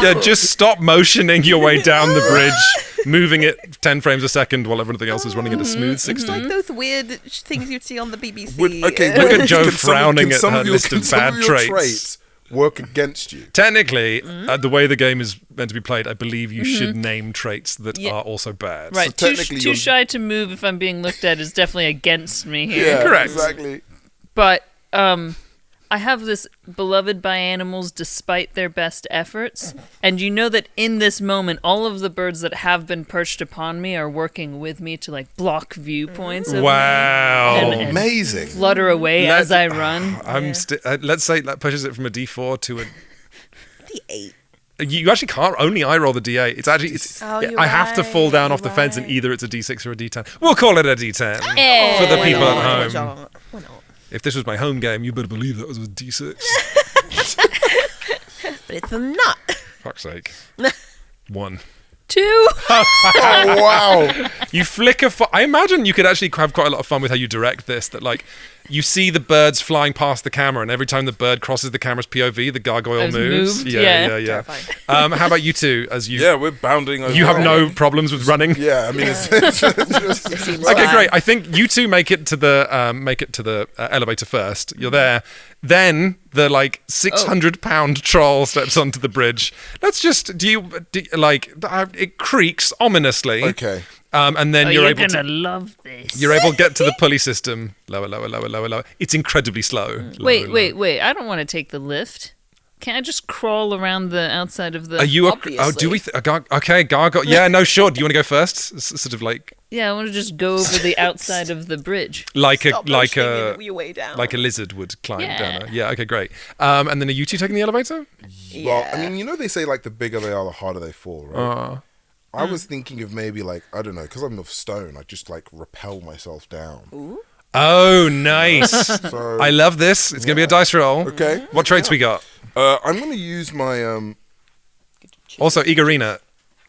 Yeah, just stop motioning your way down the bridge, moving it 10 frames a second while everything else is running at a smooth 60. Like those weird things you'd see on the BBC. Look at Joe can frowning can at some her of your- list of can some bad your traits. work against you. Technically, the way the game is meant to be played, I believe you should name traits that are also bad. Right, So too technically shy to move if I'm being looked at is definitely against me here. Yeah, Correct. exactly. But I have this beloved by animals despite their best efforts. And you know that in this moment, all of the birds that have been perched upon me are working with me to like block viewpoints of me Wow. and Amazing. flutter away as I run. Let's say that pushes it from a D4 to a... D8. You actually can't. Only I roll the D8. It's actually. you're I have to fall down off the right. fence, and either it's a D6 or a D10. We'll call it a D10 Yeah. for the Why people not? at home. Why not? If this was my home game, you better believe that was a D6. But it's not. Fuck's sake. 1. 2. Oh, wow. You flicker. I imagine you could actually have quite a lot of fun with how you direct this. That like, you see the birds flying past the camera, and every time the bird crosses the camera's POV, the gargoyle I've moves. moved, Yeah. Terrifying. How about you two? As you, Yeah, we're bounding over. you have no problems with running. Yeah, I mean, it's just, It seems Okay, fine. great. I think you two make it to the elevator first. You're there. Then the like 600-pound troll steps onto the bridge. Let's just it creaks ominously. okay. And then Oh, you're you're able gonna to love this. you're able to get to the pulley system. Lower. It's incredibly slow. Wait. I don't want to take the lift. Can't I just crawl around the outside of the... Are you? Obviously. Do we? Okay, gargoyle. Yeah, no, sure. Do you want to go first? Sort of like Yeah, I want to just go over the outside of the bridge. Stop motioning your way down. like a lizard would climb Yeah. down. Yeah. Okay, great. And then are you two taking the elevator? Well, I mean, you know, they say like the bigger they are, the harder they fall, right? I Mm. was thinking of maybe like, I don't know, because I'm of stone, I just like repel myself down. Oh, nice. So, I love this. It's going to be a dice roll. okay. What traits we got? I'm going to use my, Also, Igorina.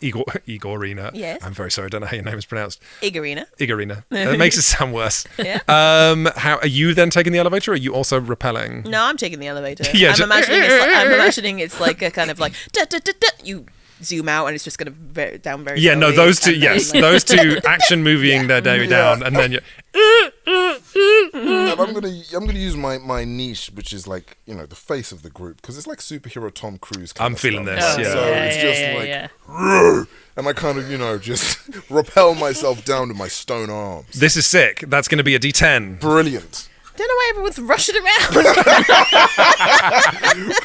Igorina. Yes. I'm very sorry. I don't know how your name is pronounced. Igorina. Igorina. That makes it sound worse. Yeah. How are you then taking the elevator? Or are you also repelling? No, I'm taking the elevator. Yeah, I'm imagining it's like a kind of like you zoom out and it's just going to down very Yeah, no, slowly, those two. and then, Yes, like- those two action moving their day down, and then you. and I'm gonna use my niche, which is like, you know, the face of the group, because it's like superhero Tom Cruise. I'm feeling stuff, this, right? yeah. So it's just like, and I kind of, you know, just repel myself down to my stone arms. This is sick. That's going to be a D10. Brilliant. Don't know why everyone's rushing around.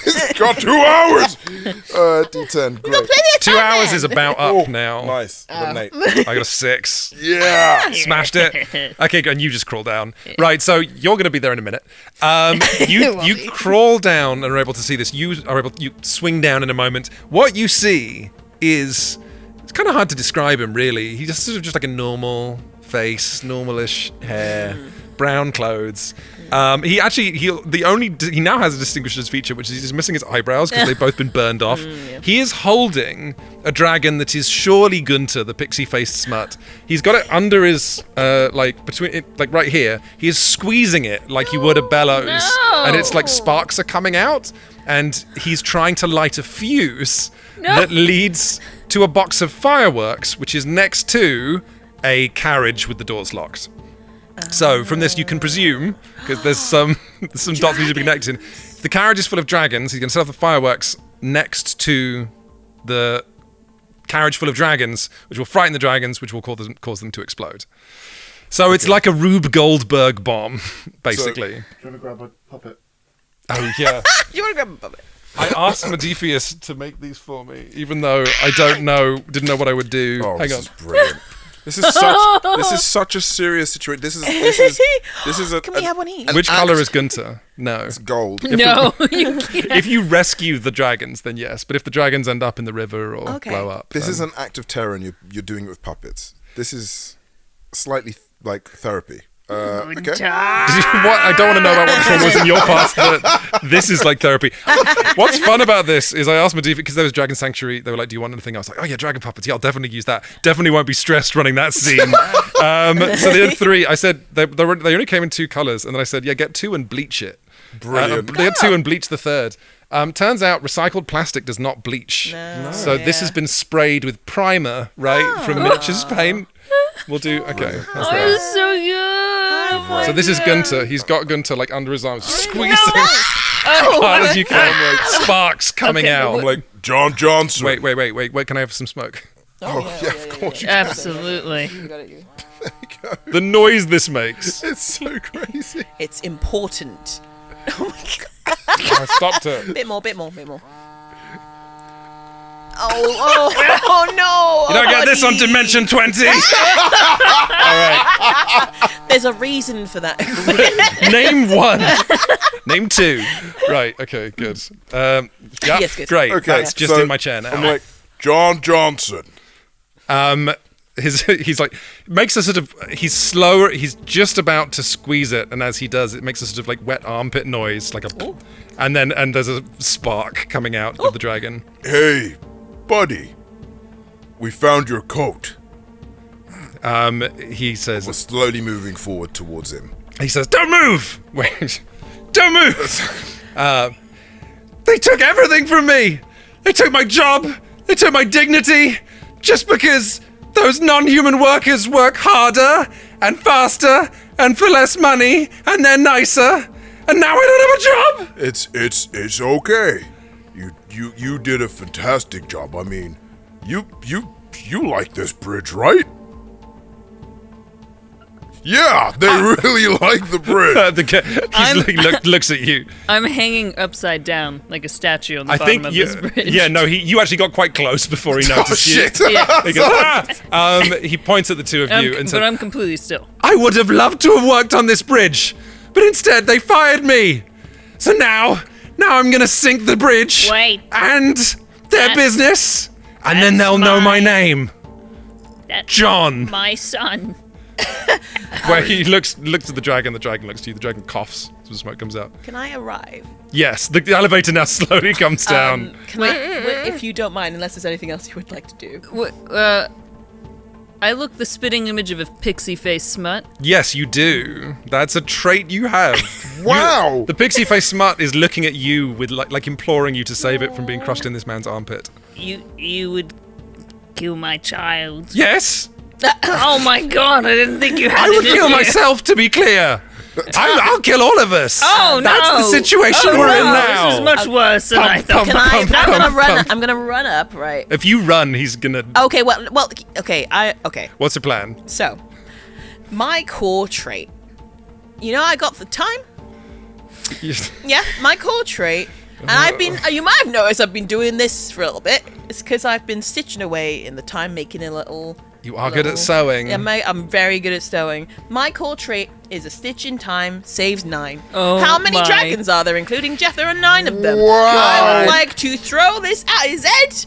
It's got 2 hours. D10. Great. 2 hours is about up Oh, now. Nice. Got an 8. I got a 6. Yeah. Smashed it. Okay, and you just crawl down. Right, so you're going to be there in a minute. You crawl down and are able to see this. You swing down in a moment. What you see is, it's kind of hard to describe him really. He's just sort of just like a normal face, normalish hair, brown clothes. He now has a distinguished feature, which is he's missing his eyebrows because they've both been burned off. He is holding a dragon that is surely Gunter, the pixie-faced smut. He's got it under his right here. He is squeezing it like you would a bellows, and it's like sparks are coming out, and he's trying to light a fuse that leads to a box of fireworks, which is next to a carriage with the doors locked. So from this you can presume, because there's some dots need to be connected. If the carriage is full of dragons, he's going to set off the fireworks next to the carriage full of dragons, which will frighten the dragons, which will cause them to explode. So it's like a Rube Goldberg bomb, basically. Do you want to grab a puppet? Oh yeah. You want to grab a puppet? I asked Modiphius to make these for me, even though I didn't know what I would do. Oh, Hang this on. is brilliant. This is such a serious situation. This is a. Can we have one each? Which color is Gunter? No. It's gold. No, you can't. If you rescue the dragons, then yes. But if the dragons end up in the river or blow up, This then... is an act of terror, and you're doing it with puppets. This is slightly like therapy. Okay. What? I don't want to know about what trauma was in your past, but this is like therapy. What's fun about this is I asked Medivh, because there was Dragon Sanctuary, they were like, do you want anything? I was like, oh yeah, dragon puppets, yeah, I'll definitely use that. Definitely won't be stressed running that scene. So the other 3, I said, they only came in 2 colours, and then I said, yeah, get 2 and bleach it. Brilliant. They had 2 and bleach the 3rd. Turns out recycled plastic does not bleach. No. So this has been sprayed with primer, right, from miniatures paint. We'll do, okay. That's Oh, that. it's so good. Oh my So this is God. Gunter. He's got Gunter like under his arms, squeezing. hard as you can. Sparks coming out. I'm like, John Johnson. Wait, can I have some smoke? of course you Absolutely. You got it, you. The noise this makes. It's so crazy. It's important. Oh my god. I stopped it. Bit more. Oh no! You don't get this on Dimension 20. All right. There's a reason for that. Name 1. Name 2. Right. Okay. Good. Yeah. Yes, good. Great. Okay, That's just so in my chair now. I'm like, John Johnson. He's like, makes a sort of, he's slower, he's just about to squeeze it, and as he does, it makes a sort of like wet armpit noise, like a, and there's a spark coming out of the dragon. Hey, buddy. We found your coat. He says, We're slowly moving forward towards him. don't move! Wait, don't move! They took everything from me! They took my job, they took my dignity, just because those non-human workers work harder and faster and for less money and they're nicer, and now I don't have a job! It's okay. You did a fantastic job. I mean, you like this bridge, right? Yeah, they really like the bridge. Looks at you. I'm hanging upside down like a statue on the I bottom think of you, this bridge. yeah, no, you actually got quite close before he Oh noticed you. shit! Yeah. He goes, "Ah!" He points at the two of you and But said, I'm completely still. I would have loved to have worked on this bridge, but instead they fired me. So now I'm gonna sink the bridge Wait. and their That's- business, and then they'll know my name, That's John. my son. Where he looks at the dragon looks to you, the dragon coughs, so smoke comes out. Can I arrive? Yes, the elevator now slowly comes down. Can I, if you don't mind, unless there's anything else you would like to do. I look the spitting image of a pixie face smut. Yes, you do. That's a trait you have. Wow! The pixie face smut is looking at you with like imploring you to save it from being crushed in this man's armpit. You would kill my child. Yes, Oh my god, I didn't think you had I it would in kill you. myself, to be clear. I'll kill all of us. Oh, That's no. the situation we're in now. This is much worse than I thought. Can I? I'm gonna run up, right? If you run, he's gonna. Okay, well, okay, okay. What's the plan? So, my core trait. You know, I got the time. Yeah, my core trait. And I've been, you might have noticed I've been doing this for a little bit. It's because I've been stitching away in the time, making a little. You are good at sewing. Yeah, I'm very good at sewing. My core trait is a stitch in time saves 9. Oh How many my. dragons are there, including Jeff? There are 9 of them. Wow. I would like to throw this at his head.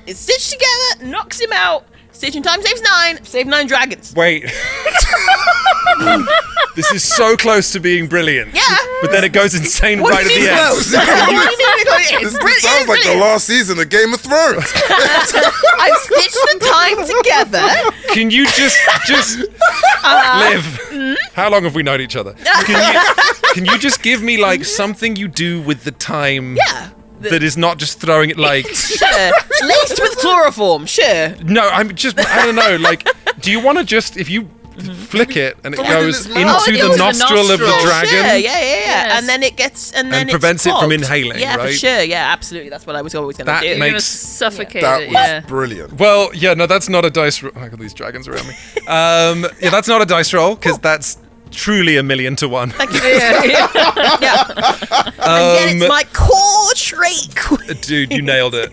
It's stitched together, knocks him out. Stitch in time saves 9. Save 9 dragons. Wait. This is so close to being brilliant. Yeah. But then it goes insane What right do at you the mean end. close? What do you mean it's This brilliant? sounds like the last season of Game of Thrones. I've stitched the time together. Can you just live? How long have we known each other? Can you just give me like something you do with the time? Yeah. That is not just throwing it like. Sure. Laced with chloroform, sure. No, I don't know. Like, do you want to just if you flick it and it Throw it in goes his into mouth. Oh, it the goes in the nostril of the nostril. dragon? Sure, yeah. Yes. And then it gets, and then And it's prevents it from clogged. inhaling, Yeah, for right? sure. Yeah, absolutely. That's what I was always going That to do. You're gonna makes- suffocate That it, was yeah. brilliant. Well, yeah, no, that's not a dice roll. I got these dragons around me. Yeah, that's not a dice roll because that's truly 1,000,000 to 1. Thank you. Yeah. And yet it's my core trait. Dude, you nailed it.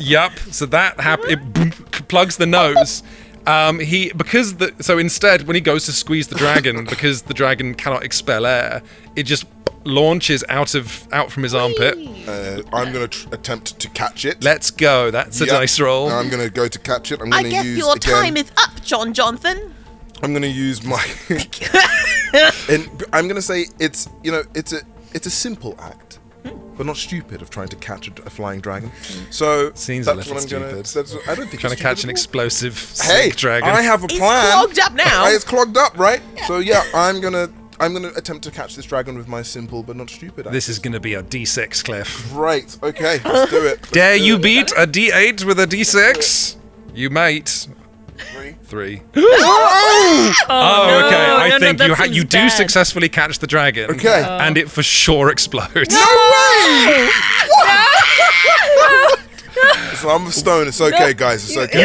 Yep. So that it plugs the nose. So instead, when he goes to squeeze the dragon, because the dragon cannot expel air, it just launches out from his armpit. I'm going to attempt to catch it. Let's go. That's a Yep. dice roll. I'm going to go to catch it. I'm I going to guess use your again. time is up, John Johnson. I'm going to use my. And I'm going to say it's a simple act, but not stupid of trying to catch a flying dragon. So Seems a that's little what I'm going stupid. to. I don't think Trying to it's catch stupid an at all. explosive Hey, sick dragon. I have a It's plan. clogged up now. It's clogged up, right? So yeah, I'm gonna attempt to catch this dragon with my simple but not stupid. This is going to be a D6, Cliff. Great. Okay, let's do it. Let's Dare do you it. beat a D8 with a D6? You might. 3. Oh, no, okay. I no, think that seems you do bad. successfully catch the dragon. Okay. And it for sure explodes. So I'm a stone. It's okay, guys. It's okay.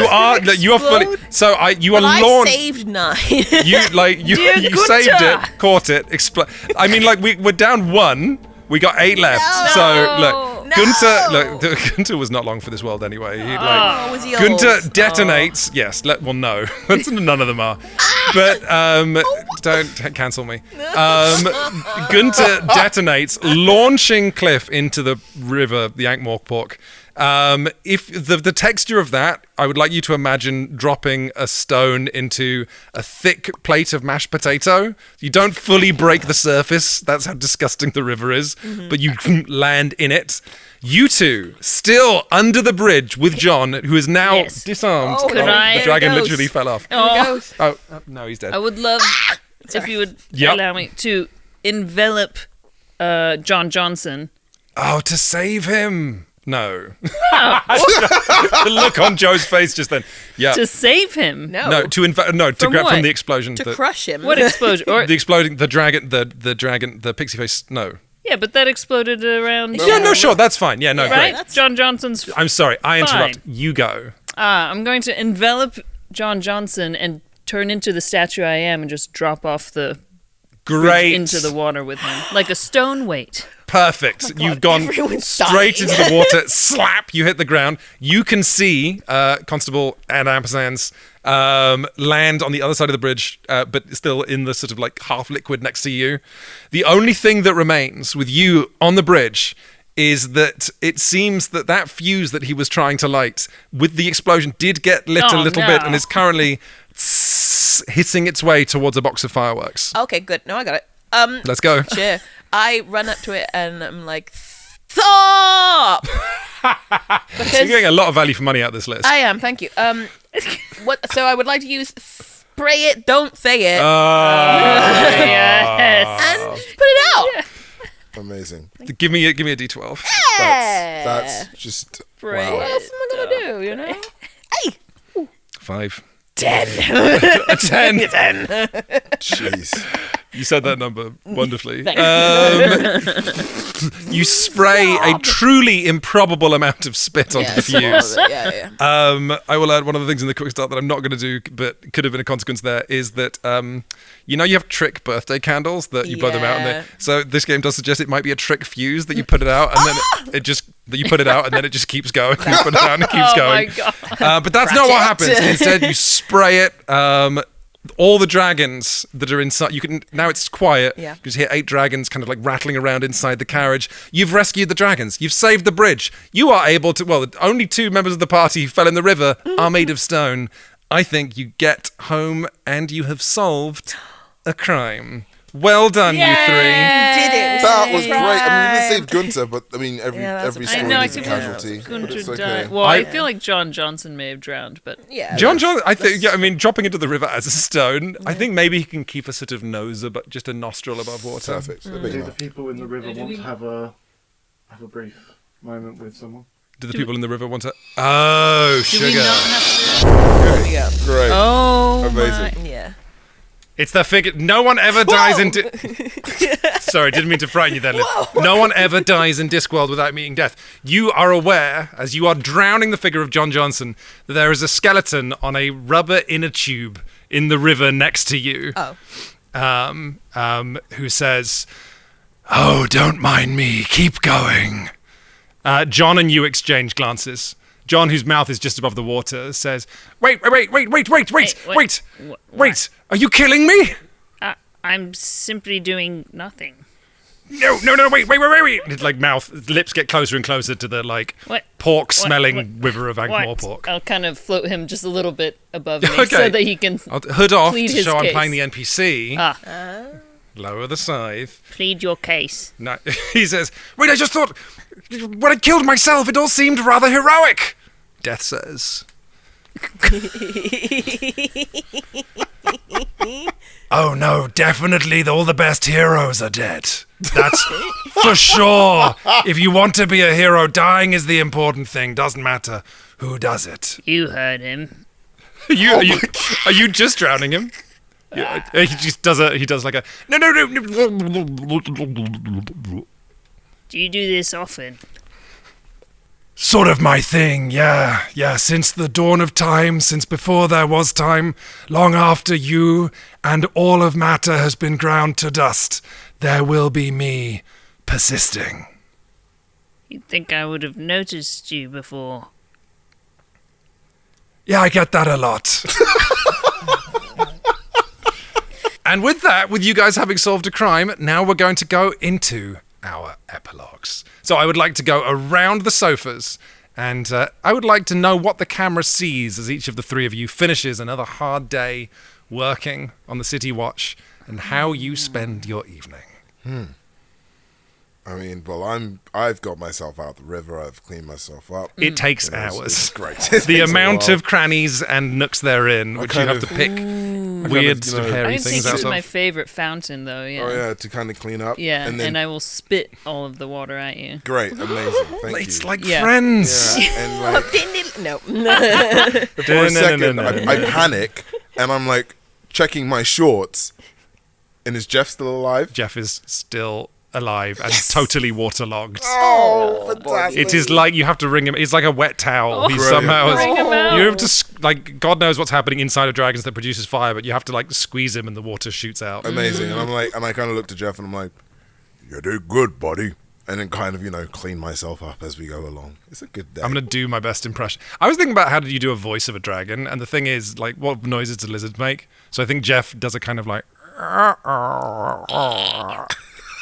You are fully. So you are I launched. saved 9. You Dear saved Gunter. it, caught it, I mean, like we're down 1. We got 8 left. No. So look, No. Gunter was not long for this world anyway. He, Oh, was he old? Gunter detonates. Yes. No. None of them are. But don't cancel me. Gunter detonates, launching Cliff into the river, the Ankh-Morpork. If the texture of that, I would like you to imagine dropping a stone into a thick plate of mashed potato. You don't fully break the surface. That's how disgusting the river is. But you land in it. You two, still under the bridge with John, who is now Yes. disarmed. Oh, Could I- the dragon There it goes. literally fell off. Oh, Oh, no, he's dead. I would love if you would Yep. allow me to envelop John Johnson. Oh, to save him. No. The look on Joe's face just then. Yeah. To save him. No, to From grab what? from the explosion. To the, crush him. What explosion? Or, the exploding, the dragon, the pixie face. No. yeah, but that exploded around. Yeah, no, sure, that's fine. Yeah, no, Right? great. John Johnson's. I'm sorry, I interrupt. Fine. You go. I'm going to envelop John Johnson and turn into the statue I am and just drop off the Great. into the water with him like a stone weight. Perfect. You've gone everyone's straight dying. into the water. Slap. You hit the ground. You can see Constable and Ampersands land on the other side of the bridge, but still in the sort of like half liquid next to you. The only thing that remains with you on the bridge is that it seems that fuse that he was trying to light with the explosion did get lit a Oh, little no. bit and is currently hitting its way towards a box of fireworks. Okay, good. No, I got it. Let's go. Sure. I run up to it and I'm like, stop! You're getting a lot of value for money out of this list. I am, thank you. What? So I would like to use spray it, don't say it, Yes. and just put it out. Amazing. Give me a D12. That's just Right. wow. What else am I gonna do? You know? Hey, 5. 10. A 10. Jeez. You said that number wonderfully. Thank You spray a truly improbable amount of spit onto the fuse. Yeah. I will add one of the things in the quick start that I'm not going to do, but could have been a consequence there, is that you have trick birthday candles that you blow them out, Yeah. so this game does suggest it might be a trick fuse that you put it out and then it just keeps going. You put it out and it keeps Oh going. my god. But that's not what Pratchett. happens. Instead, you spray it. All the dragons that are inside, now it's quiet. Yeah. You just hear 8 dragons kind of like rattling around inside the carriage. You've rescued the dragons. You've saved the bridge. You are able to, only 2 members of the party who fell in the river are made of stone. I think you get home and you have solved a crime. Well done, you 3. Did it. That was great. I mean, we didn't save Gunter, but I mean, every that's every a- story I know, I needs a think casualty. But Gunter it's okay. died. Well, I feel like John Johnson may have drowned, but Yeah. John, I think, dropping into the river as a stone, I think maybe he can keep a sort of nose, just a nostril above water. Perfect. Big Do the enough. people in the river want to have a brief moment with someone? Do the people in the river want to? Oh, do we sugar. not have to? Yeah. Great. Oh, Amazing. my. Yeah. It's the figure. No one ever dies in. Sorry, didn't mean to frighten you there, Liv. No one ever dies in Discworld without meeting death. You are aware, as you are drowning the figure of John Johnson, that there is a skeleton on a rubber inner tube in the river next to you. Oh. Who says, "Oh, don't mind me. Keep going." John and you exchange glances. John, whose mouth is just above the water, says, Wait. Are you killing me? I'm simply doing nothing. No, wait. His lips get closer and closer to the What? pork-smelling What? river of Ankh-Morpork. I'll kind of float him just a little bit above me Okay. so that he can I'll hood off plead to his show I'm case. playing the NPC. Lower Lower the scythe. plead your case. No, he says, Wait, I just thought, when I killed myself, it all seemed rather heroic. Death says. Oh no, definitely all the best heroes are dead. That's for sure. If you want to be a hero, dying is the important thing. Doesn't matter who does it. You heard him. Are you just drowning him? He just does like a no. Do you do this often? Sort of my thing, yeah. Since the dawn of time, since before there was time, long after you and all of matter has been ground to dust, there will be me persisting. You'd think I would have noticed you before. Yeah, I get that a lot. And with that, with you guys having solved a crime, now we're going to go into our epilogues. So I would like to go around the sofas, and I would like to know what the camera sees as each of the three of you finishes another hard day working on the City Watch, and how you spend your evening. I mean, well, I've got myself out the river. I've cleaned myself up. It takes You know, hours. It's great. The amount of crannies and nooks therein, which you kind have of- to pick weird, you know- hairy I things think out this is of. my favorite fountain, though. Yeah. Oh yeah, to kind of clean up. Yeah, and then I will spit all of the water at you. great, amazing. Thank It's you. like Yeah. Friends. Yeah, and like No. for a second, No. I panic, and I'm like checking my shorts. And is Jeff still alive? Jeff is still alive and totally waterlogged. Oh, fantastic! It is like you have to wring him. It's like a wet towel. He Brilliant. somehow Wring him out. You have to like God knows what's happening inside of dragons that produces fire, but you have to like squeeze him and the water shoots out. amazing. And I'm like, and I kind of look to Jeff, and I'm like, "You do good, buddy." And then kind of, clean myself up as we go along. It's a good day. I'm gonna do my best impression. I was thinking about how did you do a voice of a dragon, and the thing is, like, what noises do lizards make? So I think Jeff does a kind of like.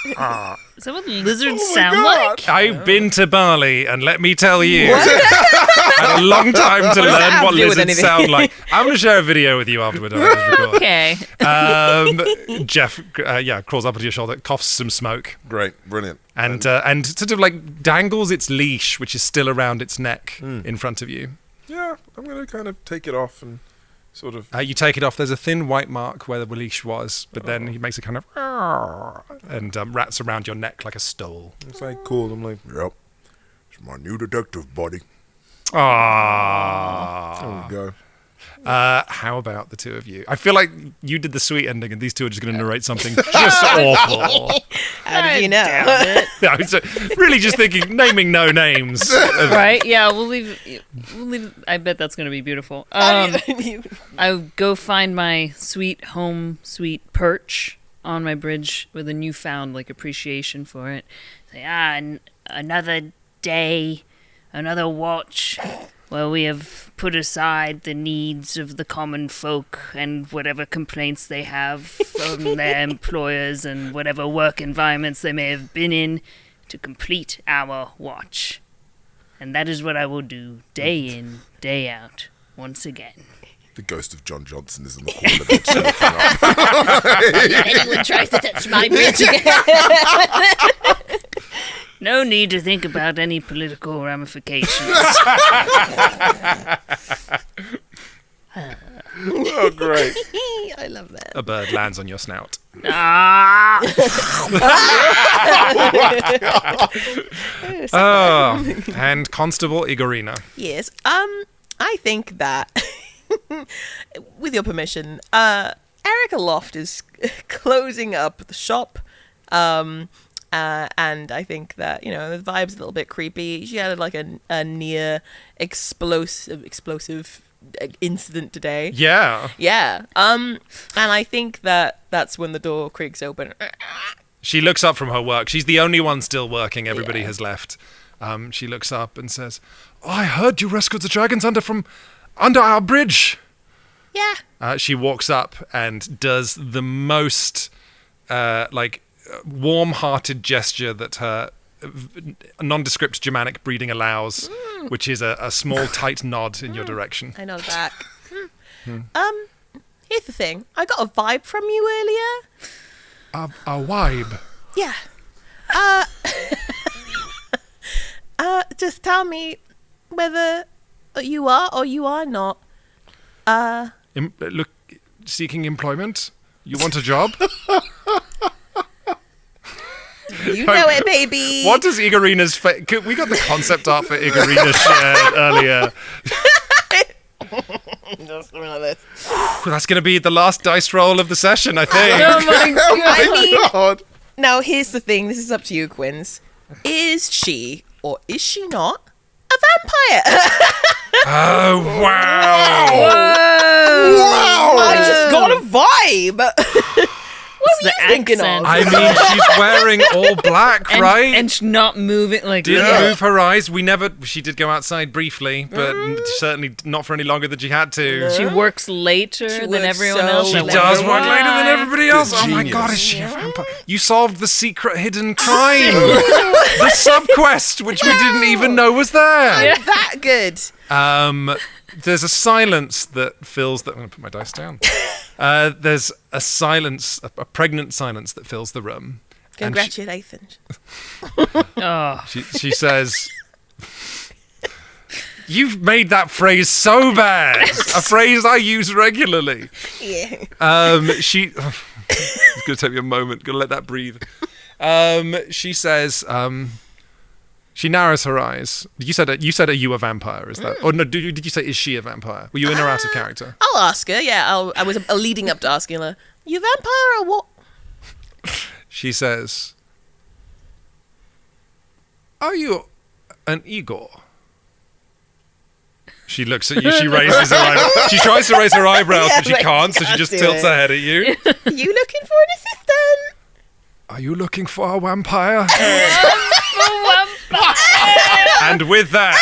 Is that what lizards Oh my sound God. like? I've been to Bali, and let me tell you, I had a long time to does that learn have what to do with lizards anything? sound like. I'm going to share a video with you after we're done with this record. Okay. Jeff, crawls up onto your shoulder, coughs some smoke, Great, brilliant. and sort of like dangles its leash, which is still around its neck, in front of you. Yeah, I'm going to kind of take it off and sort of... You take it off. There's a thin white mark where the leash was, but then he makes a kind of and wraps around your neck like a stole. It's like, cool. I'm like, Yep. It's my new detective buddy. Ah. there we go. How about the two of you? I feel like you did the sweet ending, and these two are just going to narrate something just awful. How did you know? I was really just thinking, naming no names. Right? Yeah, we'll leave. I bet that's going to be beautiful. I go find my sweet home, sweet perch on my bridge with a newfound appreciation for it. Say, another day, another watch, where we have put aside the needs of the common folk and whatever complaints they have from their employers and whatever work environments they may have been in to complete our watch. And that is what I will do day in, day out, once again. The ghost of John Johnson is in the corner. Just looking up. Anyone tries to touch my bridge again. No need to think about any political ramifications. Oh, great. I love that. A bird lands on your snout. Ah! And Constable Igorina. Yes. I think that, with your permission, Erica Loft is closing up the shop. And I think that, the vibe's a little bit creepy. She had a near explosive incident today. Yeah. Yeah. And I think that that's when the door creaks open. She looks up from her work. She's the only one still working. Everybody has left. She looks up and says, I heard you rescued the dragons under our bridge. Yeah. She walks up and does the most warm-hearted gesture that her nondescript Germanic breeding allows, which is a small, tight nod in your direction. I nod back. Here's the thing. I got a vibe from you earlier. A vibe. Yeah. Just tell me whether you are or you are not. Look, seeking employment? You want a job? You know it, baby. What does Igorina's we got the concept art for Igorina shared earlier. Just something like this. That's going to be the last dice roll of the session, I think. Oh my god. I mean, God. now here's the thing. This is up to you, Quinns. Is she or is she not a vampire? Oh, wow. Whoa. I just got a vibe. What were the you thinking accent. of? I mean, she's wearing all black, And, right? and she's not moving like Didn't move her eyes. She did go outside briefly, but certainly not for any longer than she had to. She works later She than works everyone so else. She I late. does wonder work later than why. everybody else. Oh my genius. god, is she a vampire? You solved the secret hidden crime. The sub-quest, which we didn't even know was there. That good. There's a silence that fills the... I'm going to put my dice down. There's a silence, a pregnant silence that fills the room. And Congratulations. Oh, she says... You've made that phrase so bad. A phrase I use regularly. Yeah. It's going to take me a moment. Going to let that breathe. She says... She narrows her eyes. You said, "Are you a vampire?" Is that? Or no? Did you say, "Is she a vampire"? Were you in or out of character? I'll ask her. Yeah, I was leading up to asking her, "You vampire or what?" She says, "Are you an Igor?" She looks at you. She raises her eyebrows. She tries to raise her eyebrows, Yeah, but she but can't. So she can't just do tilts it. her head at you. You looking for an assistant? Are you looking for a vampire? And with that,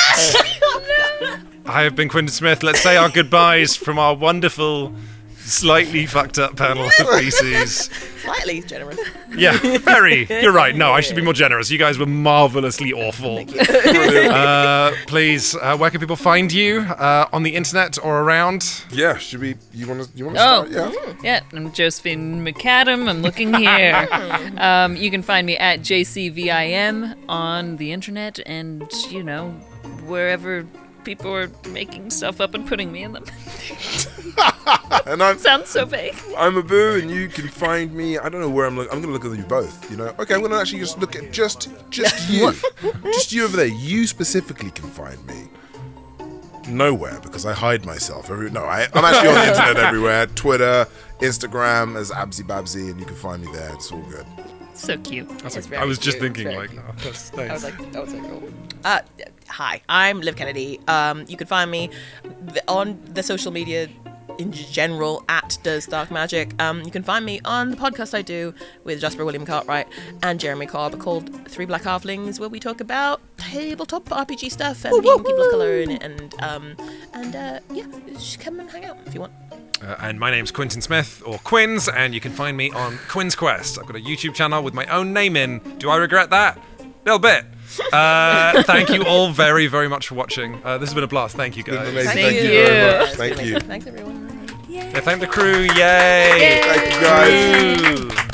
I have been Quinton Smith. Let's say our goodbyes from our wonderful, slightly fucked up panel of PCs. Slightly generous. Yeah, very. You're right. No, I should be more generous. You guys were marvelously awful. Please, where can people find you? On the internet or around? Yeah, should we? You want to Oh. start? Yeah. yeah, I'm Josephine McAdam. I'm looking here. You can find me at JCVIM on the internet and, wherever people are making stuff up and putting me in them. And I'm Sounds so vague. Abu, and you can find me. I don't know where I'm looking. I'm going to look at you both. Okay, I'm going to actually just look at just you, just you over there. You specifically can find me nowhere because I hide myself. I'm actually on the internet everywhere. Twitter, Instagram as Absy Babsy, and you can find me there. It's all good. So cute. I was just cute. thinking, Very like, cute. oh, that's I was nice. like, that was so cool. Hi, I'm Liv Kennedy. You can find me on the social media in general at Does Dark Magic. You can find me on the podcast I do with Jasper William Cartwright and Jeremy Cobb called Three Black Halflings, where we talk about tabletop RPG stuff and being people of color in it. And just come and hang out if you want. And my name's Quinton Smith, or Quinns, and you can find me on Quinns Quest. I've got a YouTube channel with my own name in. Do I regret that? A little bit. Thank you all very, very much for watching. This has been a blast. Thank you, It's been guys. amazing. Thank Thank you you. very much. It's Thank been you. amazing. Thanks, everyone. Yeah, thank the crew. Yay! Thank you, guys. Crew.